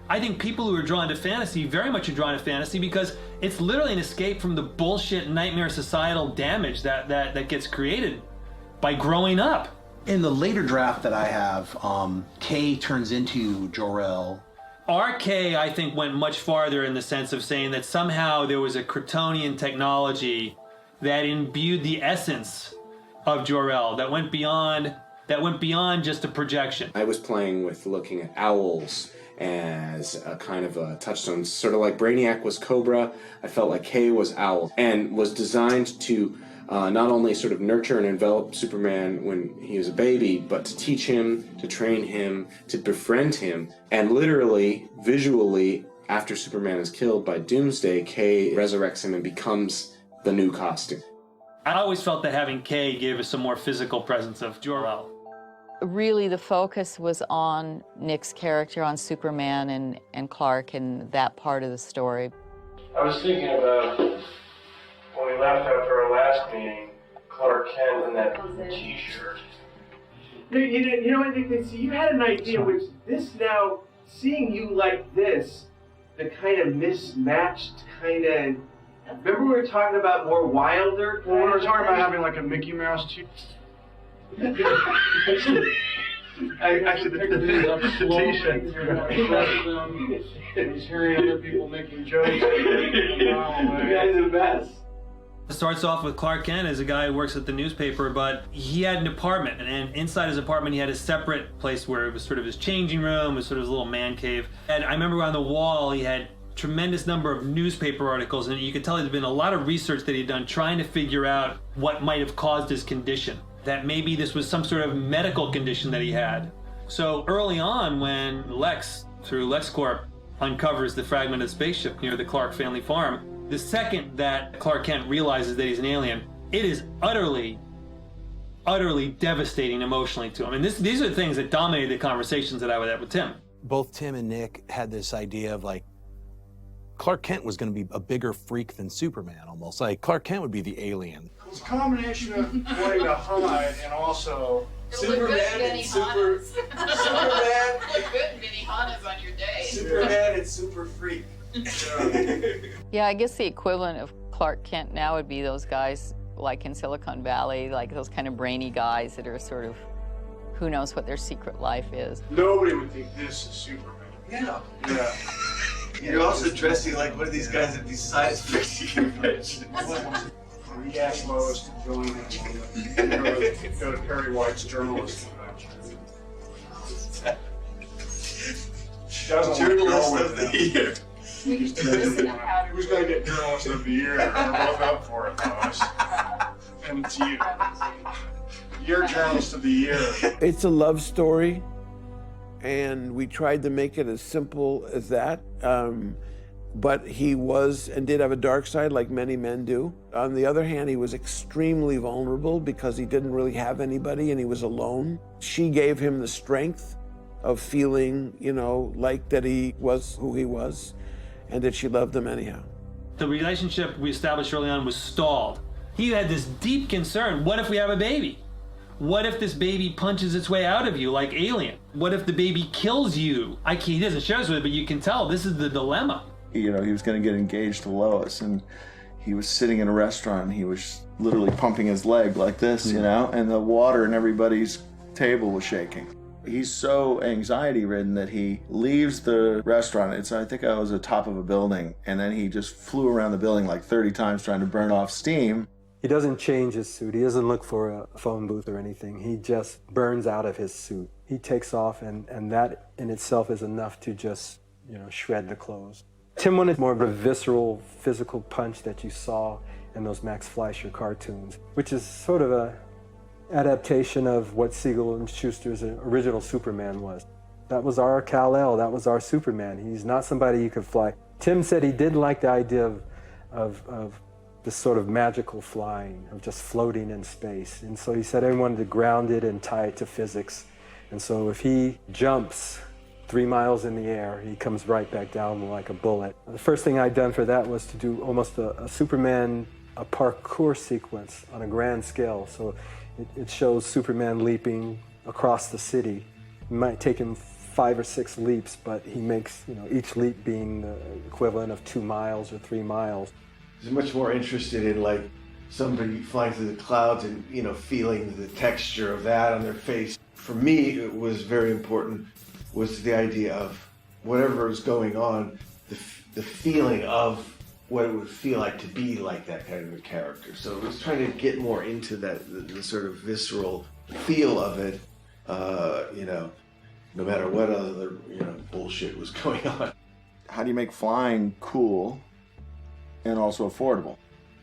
I think people who are drawn to fantasy very much are drawn to fantasy because it's literally an escape from the bullshit nightmare societal damage that gets created by growing up. In the later draft that I have, Kay turns into Jor-El. RK, I think, went much farther in the sense of saying that somehow there was a Kryptonian technology that imbued the essence of Jor-El, that went beyond just a projection. I was playing with looking at owls as a kind of a touchstone, sort of like Brainiac was Cobra. I felt like Kay was Owl, and was designed to not only sort of nurture and envelop Superman when he was a baby, but to teach him, to train him, to befriend him. And literally, visually, after Superman is killed by Doomsday, Kay resurrects him and becomes the new costume. I always felt that having Kay gave us some more physical presence of Jor-El. Really, the focus was on Nick's character, on Superman and Clark, and that part of the story. I was thinking about when we left after our last meeting, Clark Kent in that T-shirt. You know what, Nick? See, you had an idea, which this now, seeing you like this, the kind of mismatched kind of. Remember we were talking about more Wilder? Well, we were talking about having like a Mickey Mouse T-shirt. Actually, the T-shirt. He's hearing other people making jokes. You guys are the best. It starts off with Clark Kent as a guy who works at the newspaper, but he had an apartment, and inside his apartment he had a separate place where it was sort of his changing room, it was sort of his little man cave. And I remember on the wall he had tremendous number of newspaper articles, and you could tell there'd been a lot of research that he'd done trying to figure out what might have caused his condition. That maybe this was some sort of medical condition that he had. So early on, when Lex, through LexCorp, uncovers the fragment of the spaceship near the Clark family farm, the second that Clark Kent realizes that he's an alien, it is utterly devastating emotionally to him. And these are the things that dominated the conversations that I would have with Tim. Both Tim and Nick had this idea of like, Clark Kent was going to be a bigger freak than Superman, almost. Like, Clark Kent would be the alien. It's a combination of wanting to hide and also Superman and Superman. Look good in Benihana's on your day. Superman and Super Freak. Yeah, I guess the equivalent of Clark Kent now would be those guys like in Silicon Valley, like those kind of brainy guys that are sort of, who knows what their secret life is. Nobody would think this is Superman. Yeah. You're also dressing like one of these guys at these science fiction conventions. React Lois to join and go to Perry White's journalist convention. Journalist of the Year. Who's going to get Journalist of the Year? We're both up for it, Lois. And it's you. You're Journalist of the Year. It's a love story, and we tried to make it as simple as that. But he was and did have a dark side, like many men do. On the other hand, he was extremely vulnerable because he didn't really have anybody and he was alone. She gave him the strength of feeling, like that he was who he was and that she loved him anyhow. The relationship we established early on was stalled. He had this deep concern. What if we have a baby? What if this baby punches its way out of you like Alien? What if the baby kills you? He doesn't share this with it, but you can tell this is the dilemma. He was going to get engaged to Lois, and he was sitting in a restaurant, and he was literally pumping his leg like this, and the water in everybody's table was shaking. He's so anxiety-ridden that he leaves the restaurant. I think I was at the top of a building, and then he just flew around the building like 30 times trying to burn off steam. He doesn't change his suit. He doesn't look for a phone booth or anything. He just burns out of his suit. He takes off, and that in itself is enough to just, shred the clothes. Tim wanted more of a visceral, physical punch that you saw in those Max Fleischer cartoons, which is sort of a adaptation of what Siegel and Schuster's original Superman was. That was our Kal-El, that was our Superman. He's not somebody you could fly. Tim said he did like the idea of this sort of magical flying, of just floating in space. And so he said he wanted to ground it and tie it to physics. And so if he jumps 3 miles in the air, he comes right back down like a bullet. The first thing I'd done for that was to do almost a Superman, a parkour sequence on a grand scale. So it shows Superman leaping across the city. It might take him 5 or 6 leaps, but he makes, each leap being the equivalent of 2 miles or 3 miles. He's much more interested in like somebody flying through the clouds and, feeling the texture of that on their face. For me, it was very important was the idea of whatever is going on, the feeling of what it would feel like to be like that kind of a character. So it was trying to get more into that, the sort of visceral feel of it, no matter what other, bullshit was going on. How do you make flying cool and also affordable?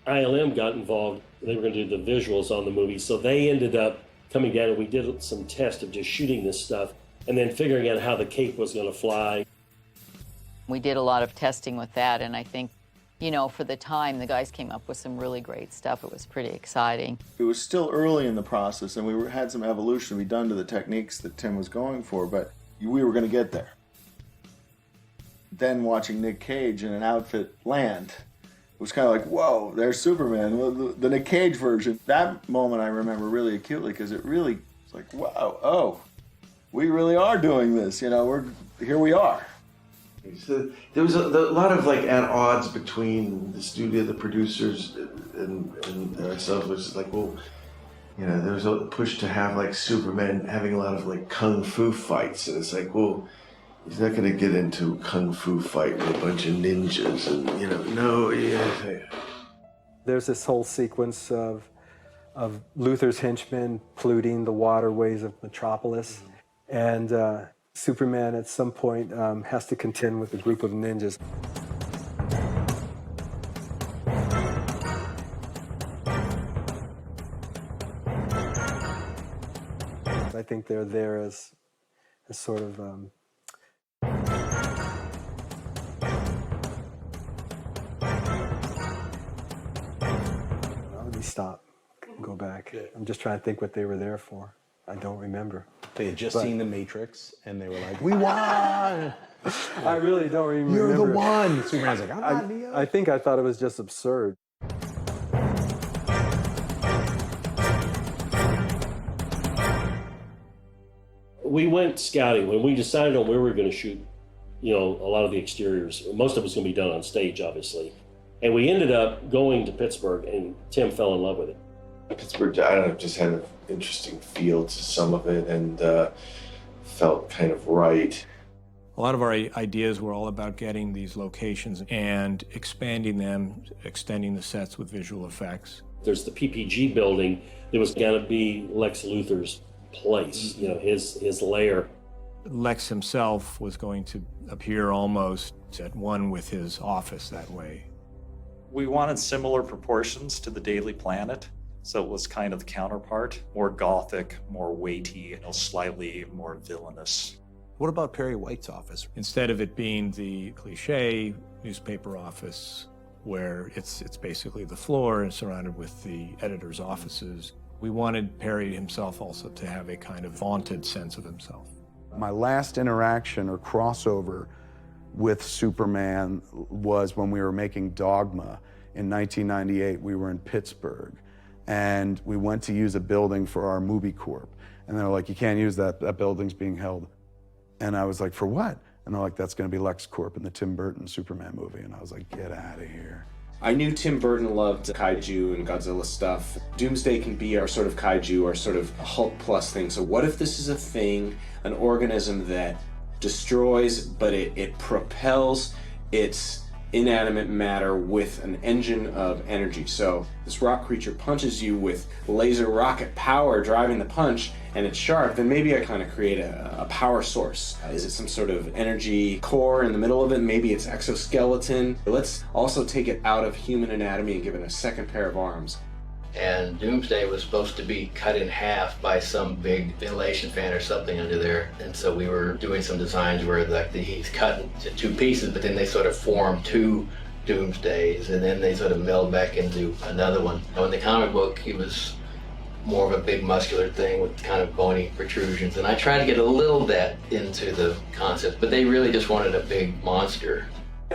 ILM got involved. They were going to do the visuals on the movie, so they ended up coming down and we did some tests of just shooting this stuff and then figuring out how the cape was going to fly. We did a lot of testing with that, and I think You know, for the time, the guys came up with some really great stuff. It was pretty exciting. It was still early in the process, and we had some evolution to be done to the techniques that Tim was going for, but we were going to get there. Then watching Nick Cage in an outfit land, it was kind of like, whoa, there's Superman, the Nick Cage version. That moment I remember really acutely because it really was like, wow, oh, we really are doing this. You know, here we are. So there was a lot of like at odds between the studio, the producers, and ourselves, which is like, well, you know, there was a push to have like Superman having a lot of like kung fu fights, and it's like, well, he's not going to get into a kung fu fight with a bunch of ninjas, and you know, no, yeah. There's this whole sequence of Luthor's henchmen polluting the waterways of Metropolis, and Superman at some point has to contend with a group of ninjas. I think they're there as sort of let me stop, go back. I'm just trying to think what they were there for. I don't remember. They had just seen The Matrix, and they were like, we won! I really don't even remember. You're the one! Superman's like, I'm not Neo. I think I thought it was just absurd. We went scouting. When we decided on where we were going to shoot, you know, a lot of the exteriors, most of it was going to be done on stage, obviously. And we ended up going to Pittsburgh, and Tim fell in love with it. Pittsburgh, I don't know, just had an interesting feel to some of it, and felt kind of right. A lot of our ideas were all about getting these locations and expanding them, extending the sets with visual effects. There's the PPG building that was going to be Lex Luthor's place, you know, his lair. Lex himself was going to appear almost at one with his office that way. We wanted similar proportions to the Daily Planet, so it was kind of the counterpart, more gothic, more weighty, you know, slightly more villainous. What about Perry White's office? Instead of it being the cliche newspaper office where it's basically the floor and surrounded with the editor's offices, we wanted Perry himself also to have a kind of vaunted sense of himself. My last interaction or crossover with Superman was when we were making Dogma in 1998. We were in Pittsburgh, and we went to use a building for our movie corp. And they're like, you can't use that, that building's being held. And I was like, for what? And they're like, that's gonna be LexCorp in the Tim Burton Superman movie. And I was like, get out of here. I knew Tim Burton loved kaiju and Godzilla stuff. Doomsday can be our sort of kaiju, our sort of Hulk plus thing. So what if this is a thing, an organism that destroys, but it propels its inanimate matter with an engine of energy. So this rock creature punches you with laser rocket power driving the punch, and it's sharp, then maybe I kind of create a power source. Is it some sort of energy core in the middle of it? Maybe it's exoskeleton. Let's also take it out of human anatomy and give it a second pair of arms. And Doomsday was supposed to be cut in half by some big ventilation fan or something under there. And so we were doing some designs where he's cut into two pieces, but then they sort of form two Doomsdays, and then they sort of meld back into another one. In the comic book, he was more of a big muscular thing with kind of bony protrusions. And I tried to get a little of that into the concept, but they really just wanted a big monster.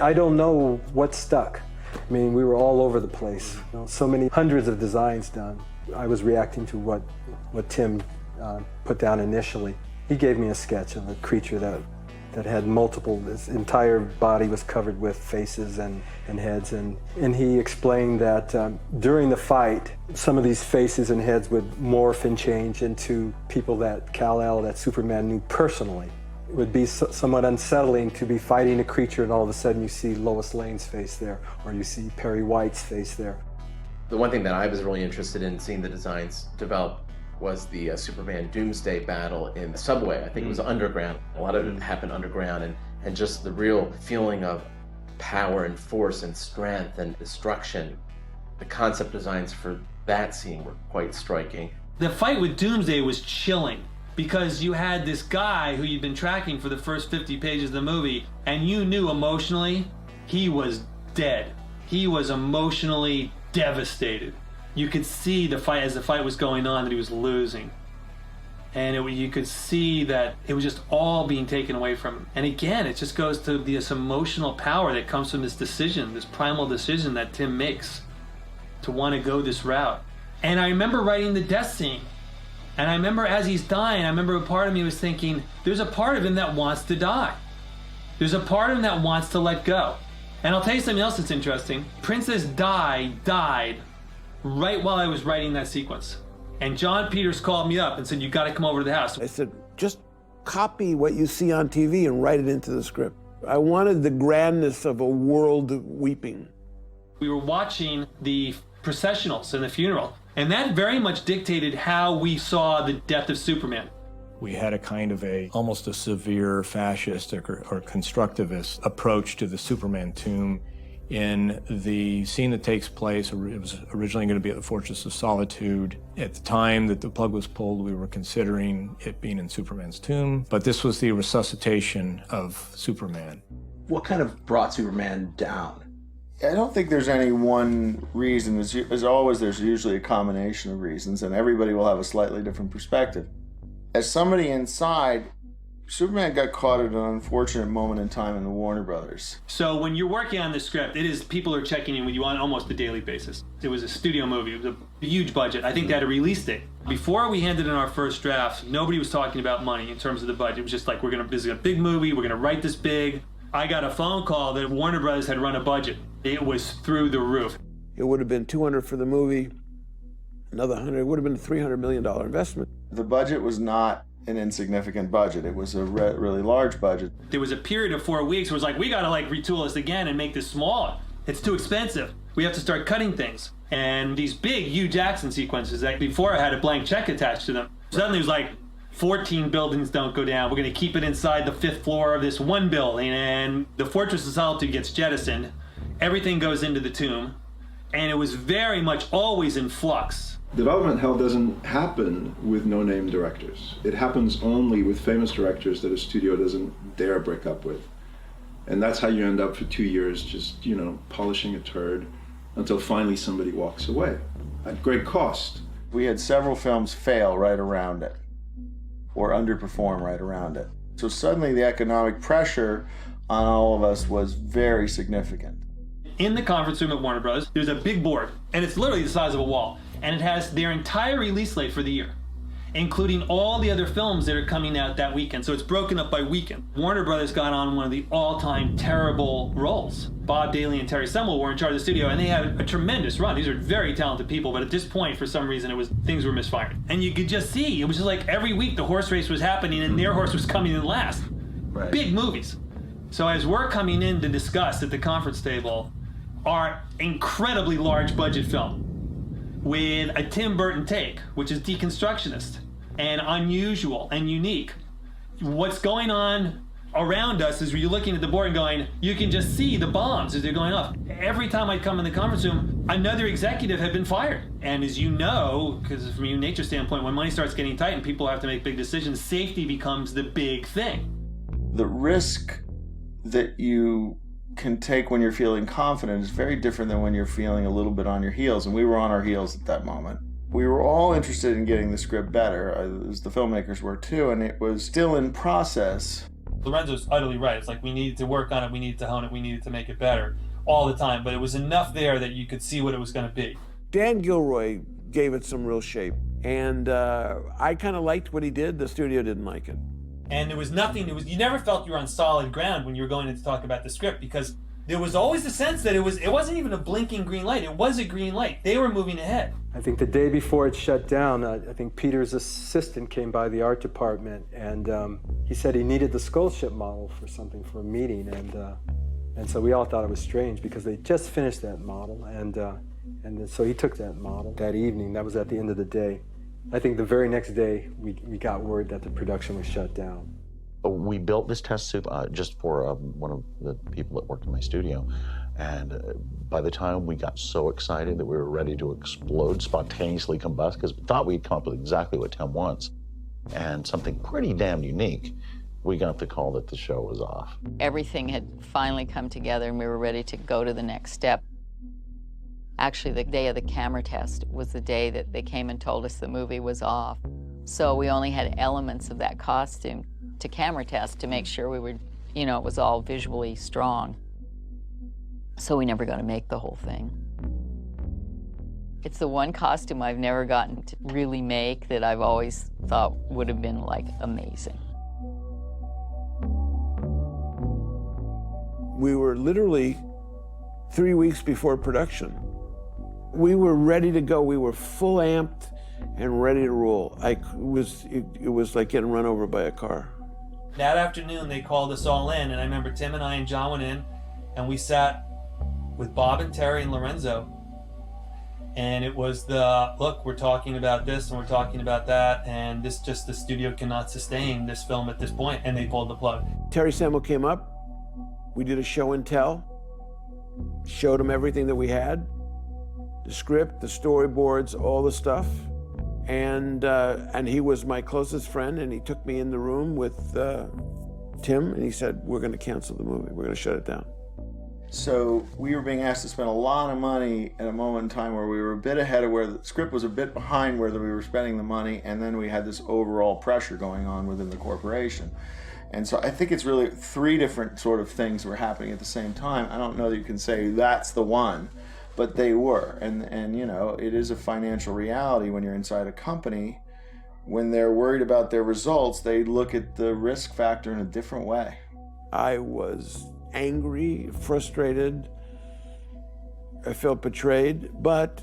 I don't know what stuck. I mean, we were all over the place. You know, so many hundreds of designs done. I was reacting to what Tim put down initially. He gave me a sketch of a creature that had multiple, his entire body was covered with faces and heads. And he explained that during the fight, some of these faces and heads would morph and change into people that Kal-El, that Superman knew personally. It would be somewhat unsettling to be fighting a creature and all of a sudden you see Lois Lane's face there, or you see Perry White's face there. The one thing that I was really interested in seeing the designs develop was the Superman Doomsday battle in the subway. I think it was underground. A lot of it happened underground, and just the real feeling of power and force and strength and destruction. The concept designs for that scene were quite striking. The fight with Doomsday was chilling, because you had this guy who you'd been tracking for the first 50 pages of the movie, and you knew emotionally he was dead. He was emotionally devastated. You could see the fight, as the fight was going on, that he was losing. And you could see that it was just all being taken away from him. And again, it just goes to this emotional power that comes from this decision, this primal decision that Tim makes to want to go this route. And I remember writing the death scene. And I remember as he's dying, I remember a part of me was thinking, there's a part of him that wants to die. There's a part of him that wants to let go. And I'll tell you something else that's interesting. Princess Di died right while I was writing that sequence. And John Peters called me up and said, you got to come over to the house. I said, just copy what you see on TV and write it into the script. I wanted the grandness of a world weeping. We were watching the processionals and the funeral, and that very much dictated how we saw the death of Superman. We had a kind of almost a severe fascist or constructivist approach to the Superman tomb. In the scene that takes place, it was originally going to be at the Fortress of Solitude. At the time that the plug was pulled, we were considering it being in Superman's tomb, but this was the resuscitation of Superman. What kind of brought Superman down? I don't think there's any one reason. As always, there's usually a combination of reasons, and everybody will have a slightly different perspective. As somebody inside, Superman got caught at an unfortunate moment in time in the Warner Brothers. So when you're working on the script, people are checking in with you on almost a daily basis. It was a studio movie. It was a huge budget. I think they had a release date. Before we handed in our first draft, nobody was talking about money in terms of the budget. It was just like, this is a big movie. We're going to write this big. I got a phone call that Warner Brothers had run a budget. It was through the roof. It would have been $200 for the movie, another $100. It would have been a $300 million investment. The budget was not an insignificant budget. It was a really large budget. There was a period of 4 weeks where it was like, we got to retool this again and make this smaller. It's too expensive. We have to start cutting things. And these big, huge action sequences that before I had a blank check attached to them, suddenly it was like 14 buildings don't go down. We're going to keep it inside the 5th floor of this one building, and the Fortress of Solitude gets jettisoned. Everything goes into the tomb, and it was very much always in flux. Development hell doesn't happen with no-name directors. It happens only with famous directors that a studio doesn't dare break up with. And that's how you end up for 2 years just, polishing a turd until finally somebody walks away at great cost. We had several films fail right around it, or underperform right around it. So suddenly the economic pressure on all of us was very significant. In the conference room at Warner Bros., there's a big board, and it's literally the size of a wall. And it has their entire release slate for the year, including all the other films that are coming out that weekend. So it's broken up by weekend. Warner Brothers got on one of the all-time terrible roles. Bob Daly and Terry Semel were in charge of the studio, and they had a tremendous run. These are very talented people, but at this point, for some reason, things were misfiring. And you could just see, it was just like every week the horse race was happening, and their horse was coming in last. Right. Big movies. So as we're coming in to discuss at the conference table our incredibly large budget film, with a Tim Burton take, which is deconstructionist and unusual and unique. What's going on around us is you're looking at the board and going, you can just see the bombs as they're going off. Every time I'd come in the conference room, another executive had been fired. And as you know, because from a human nature standpoint, when money starts getting tight and people have to make big decisions, safety becomes the big thing. The risk that you can take when you're feeling confident is very different than when you're feeling a little bit on your heels, and we were on our heels at that moment. We were all interested in getting the script better, as the filmmakers were too, and it was still in process. Lorenzo's utterly right. It's like we needed to work on it, we needed to hone it, we needed to make it better all the time, but it was enough there that you could see what it was going to be. Dan Gilroy gave it some real shape, and I kind of liked what he did. The studio didn't like it. And there was nothing, you never felt you were on solid ground when you were going in to talk about the script, because there was always the sense that it wasn't even a blinking green light. It was a green light. They were moving ahead. I think the day before it shut down, I think Peter's assistant came by the art department, and he said he needed the skull ship model for a meeting, and so we all thought it was strange because they just finished that model, and so he took that model that evening. That was at the end of the day. I think the very next day, we got word that the production was shut down. We built this test suit just for one of the people that worked in my studio. And by the time we got so excited that we were ready to explode, spontaneously combust, because we thought we'd come up with exactly what Tim wants, and something pretty damn unique, we got the call that the show was off. Everything had finally come together, and we were ready to go to the next step. Actually, the day of the camera test was the day that they came and told us the movie was off. So we only had elements of that costume to camera test to make sure we were, you know, it was all visually strong. So we never got to make the whole thing. It's the one costume I've never gotten to really make that I've always thought would have been, like, amazing. We were literally 3 weeks before production. We were ready to go. We were full amped and ready to roll. It was like getting run over by a car. That afternoon, they called us all in, and I remember Tim and I and John went in, and we sat with Bob and Terry and Lorenzo. And it was look, we're talking about this and we're talking about that, and the studio cannot sustain this film at this point, and they pulled the plug. Terry Samuel came up, we did a show and tell, showed him everything that we had, the script, the storyboards, all the stuff, and he was my closest friend, and he took me in the room with Tim, and he said, we're gonna cancel the movie, we're gonna shut it down. So we were being asked to spend a lot of money at a moment in time where we were a bit ahead of where the script was a bit behind where we were spending the money, and then we had this overall pressure going on within the corporation. And so I think it's really 3 different sort of things were happening at the same time. I don't know that you can say that's the one, but they were. And you know, it is a financial reality when you're inside a company. When they're worried about their results, they look at the risk factor in a different way. I was angry, frustrated. I felt betrayed, but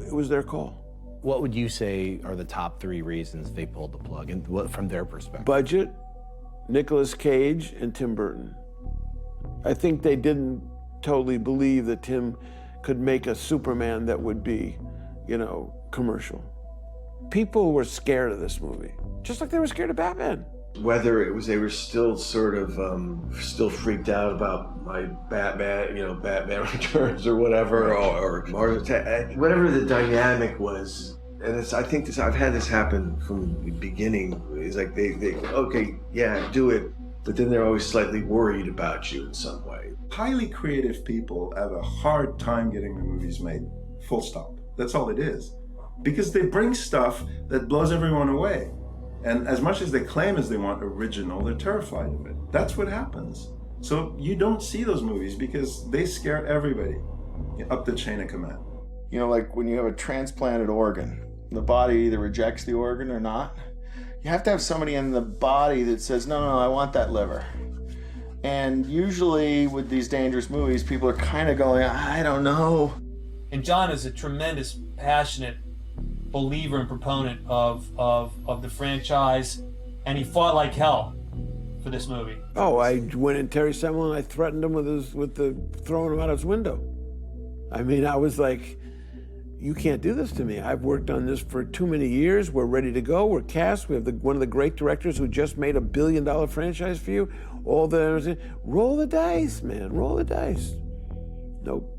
it was their call. What would you say are the top 3 reasons they pulled the plug, and what from their perspective? Budget, Nicolas Cage, and Tim Burton. I think they didn't totally believe that Tim could make a Superman that would be, you know, commercial. People were scared of this movie, just like they were scared of Batman. Whether it was they were still sort of still freaked out about my Batman, you know, Batman Returns or whatever, or whatever the dynamic was. And I think I've had this happen from the beginning. It's like they okay, yeah, do it, but then they're always slightly worried about you in some way. Highly creative people have a hard time getting the movies made, full stop. That's all it is. Because they bring stuff that blows everyone away. And as much as they claim as they want original, they're terrified of it. That's what happens. So you don't see those movies because they scare everybody up the chain of command. You know, like when you have a transplanted organ, the body either rejects the organ or not. You have to have somebody in the body that says, no, I want that liver. And usually with these dangerous movies, people are kind of going, I don't know. And John is a tremendous, passionate believer and proponent of the franchise, and he fought like hell for this movie. Oh, I went in Terry Samuel and I threatened him with throwing him out his window. I mean, I was like, you can't do this to me. I've worked on this for too many years. We're ready to go. We're cast. We have one of the great directors who just made $1 billion franchise for you. Roll the dice, man. Roll the dice. Nope.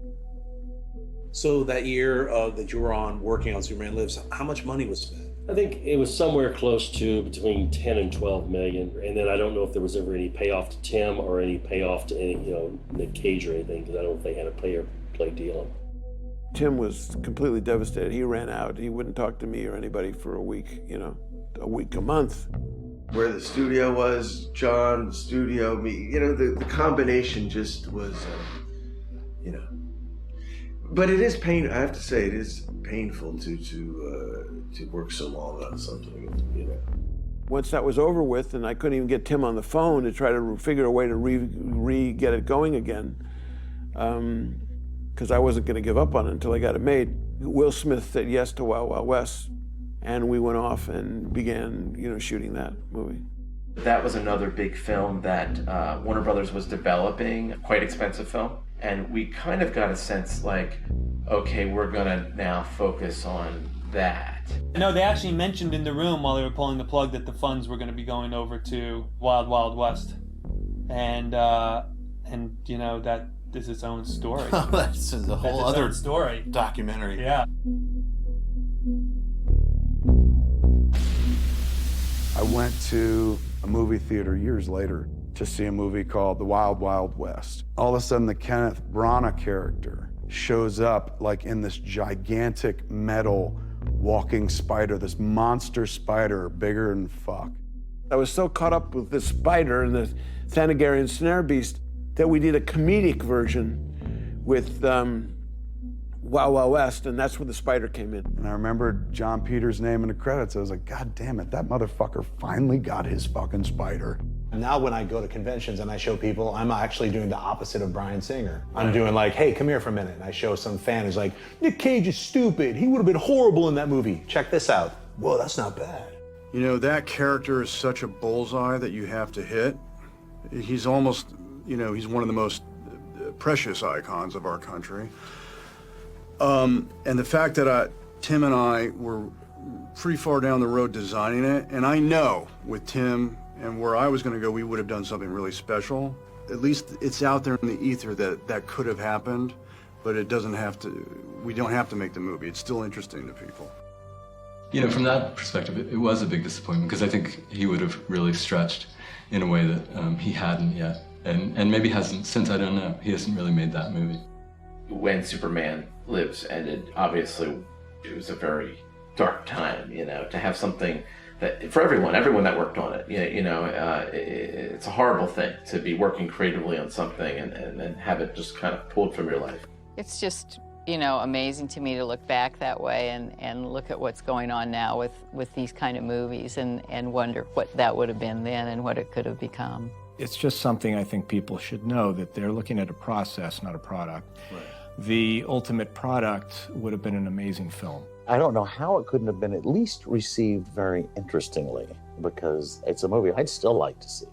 So that year that you were on working on Superman Lives, how much money was spent? I think it was somewhere close to between 10 and 12 million. And then I don't know if there was ever any payoff to Tim or any payoff to any, you know, Nick Cage or anything, because I don't know if they had a play deal. Tim was completely devastated. He ran out. He wouldn't talk to me or anybody for a week, you know, a month. Where the studio was, John, the studio, me, you know, the combination just was, you know. But it is pain. I have to say, it is painful to work so long on something, you know. Once that was over with, and I couldn't even get Tim on the phone to try to figure a way to get it going again, because I wasn't going to give up on it until I got it made. Will Smith said yes to Wild Wild West, and we went off and began, you know, shooting that movie. That was another big film that Warner Brothers was developing, quite expensive film. And we kind of got a sense like, okay, we're gonna now focus on that. No, they actually mentioned in the room while they were pulling the plug that the funds were gonna be going over to Wild Wild West. And you know, that is its own story. That's a whole other story. Documentary. Yeah. I went to a movie theater years later to see a movie called The Wild Wild West. All of a sudden, the Kenneth Branagh character shows up like in this gigantic metal walking spider, this monster spider, bigger than fuck. I was so caught up with this spider and the Thanagarian snare beast that we did a comedic version with Wild Wild West, and that's where the spider came in. And I remember John Peters' name in the credits. I was like, God damn it, that motherfucker finally got his fucking spider. Now when I go to conventions and I show people, I'm actually doing the opposite of Bryan Singer. I'm doing like, hey, come here for a minute. And I show some fan who's like, Nick Cage is stupid. He would have been horrible in that movie. Check this out. Whoa, that's not bad. You know, that character is such a bullseye that you have to hit. He's almost, you know, he's one of the most precious icons of our country. And the fact that Tim and I were pretty far down the road designing it, and I know with Tim and where I was going to go, we would have done something really special. At least it's out there in the ether that that could have happened, but it doesn't have to, we don't have to make the movie. It's still interesting to people. You know, from that perspective, it was a big disappointment because I think he would have really stretched in a way that he hadn't yet. And maybe hasn't since, I don't know. He hasn't really made that movie. When Superman Lives ended, obviously it was a very dark time, you know, to have something that, for everyone that worked on it, it's a horrible thing to be working creatively on something and then have it just kind of pulled from your life. It's just, you know, amazing to me to look back that way and look at what's going on now with these kind of movies and wonder what that would have been then and what it could have become. It's just something I think people should know, that they're looking at a process, not a product. Right. The ultimate product would have been an amazing film. I don't know how it couldn't have been at least received very interestingly, because it's a movie I'd still like to see.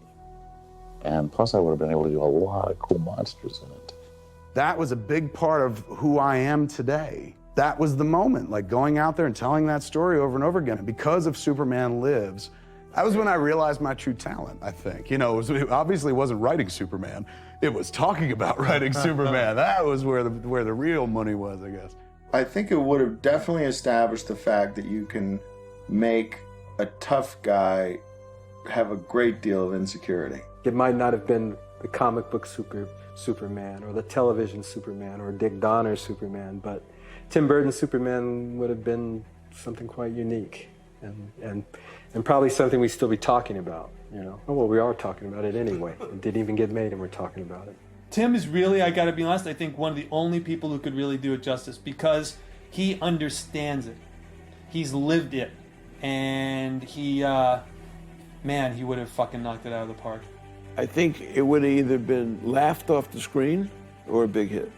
And plus I would have been able to do a lot of cool monsters in it. That was a big part of who I am today. That was the moment, like going out there and telling that story over and over again. Because of Superman Lives, that was when I realized my true talent, I think. You know, it obviously wasn't writing Superman. It was talking about writing Superman. That was where the real money was, I guess. I think it would have definitely established the fact that you can make a tough guy have a great deal of insecurity. It might not have been the comic book Superman or the television Superman or Dick Donner's Superman, but Tim Burton's Superman would have been something quite unique and probably something we'd still be talking about, you know. Oh, well, we are talking about it anyway. It didn't even get made and we're talking about it. Tim is really, I gotta be honest, I think one of the only people who could really do it justice because he understands it. He's lived it. And he would have fucking knocked it out of the park. I think it would have either been laughed off the screen or a big hit.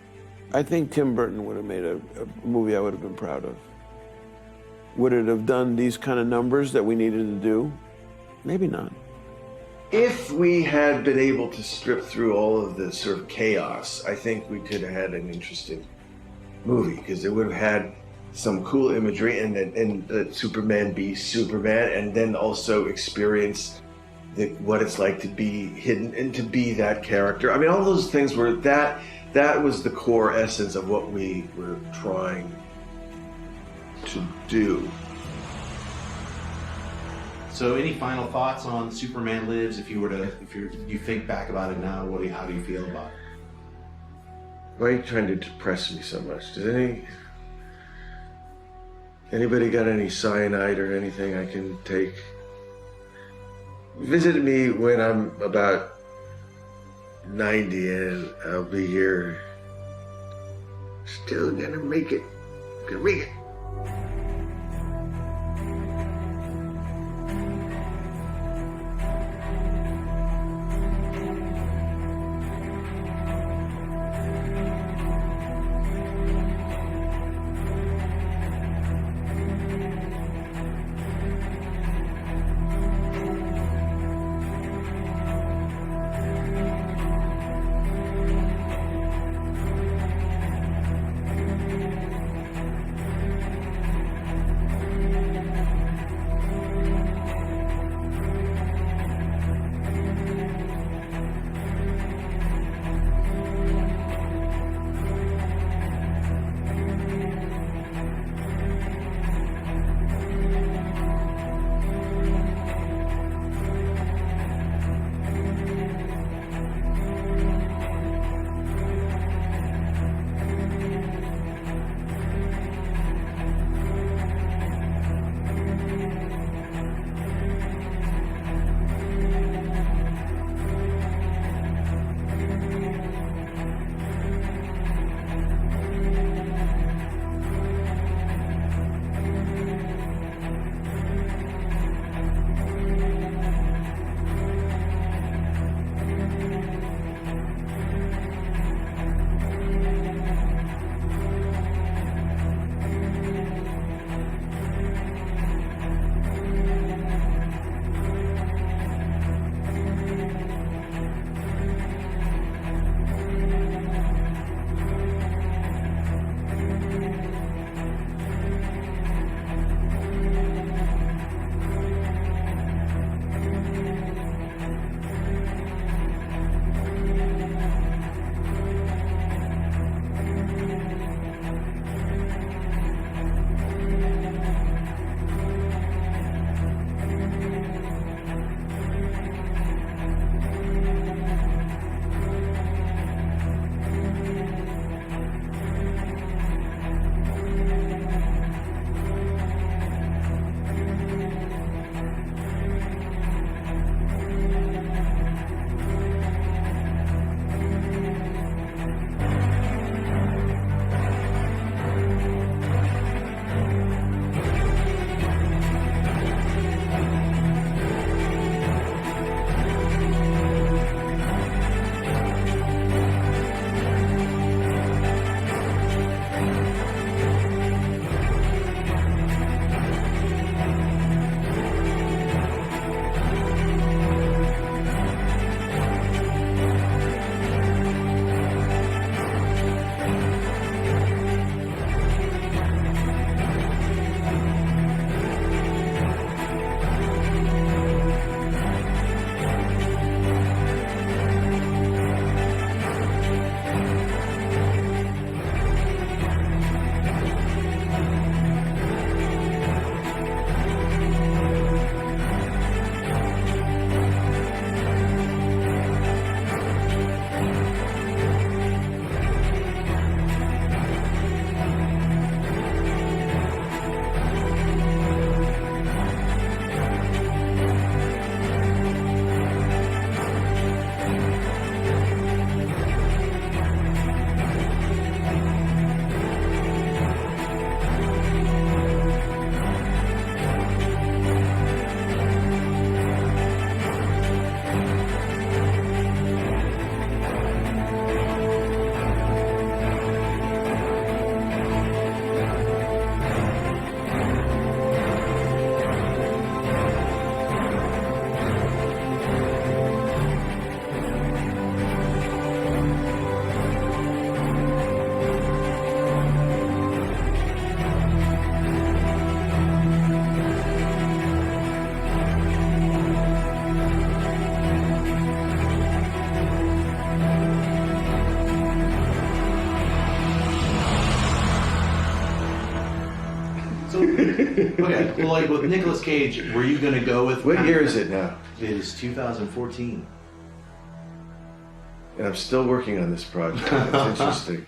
I think Tim Burton would have made a movie I would have been proud of. Would it have done these kind of numbers that we needed to do? Maybe not. If we had been able to strip through all of the sort of chaos, I think we could have had an interesting movie because it would have had some cool imagery and Superman be Superman, and then also experience what it's like to be hidden and to be that character. I mean, all those things were that was the core essence of what we were trying to do. So, any final thoughts on Superman Lives? If you think back about it now, how do you feel about it? Why are you trying to depress me so much? Does anybody got any cyanide or anything I can take? Visit me when I'm about 90 and I'll be here. Still gonna make it. Gonna make it. So, okay, well, like with Nicolas Cage, were you going to go with... What year is it now? It is 2014. And I'm still working on this project. It's interesting.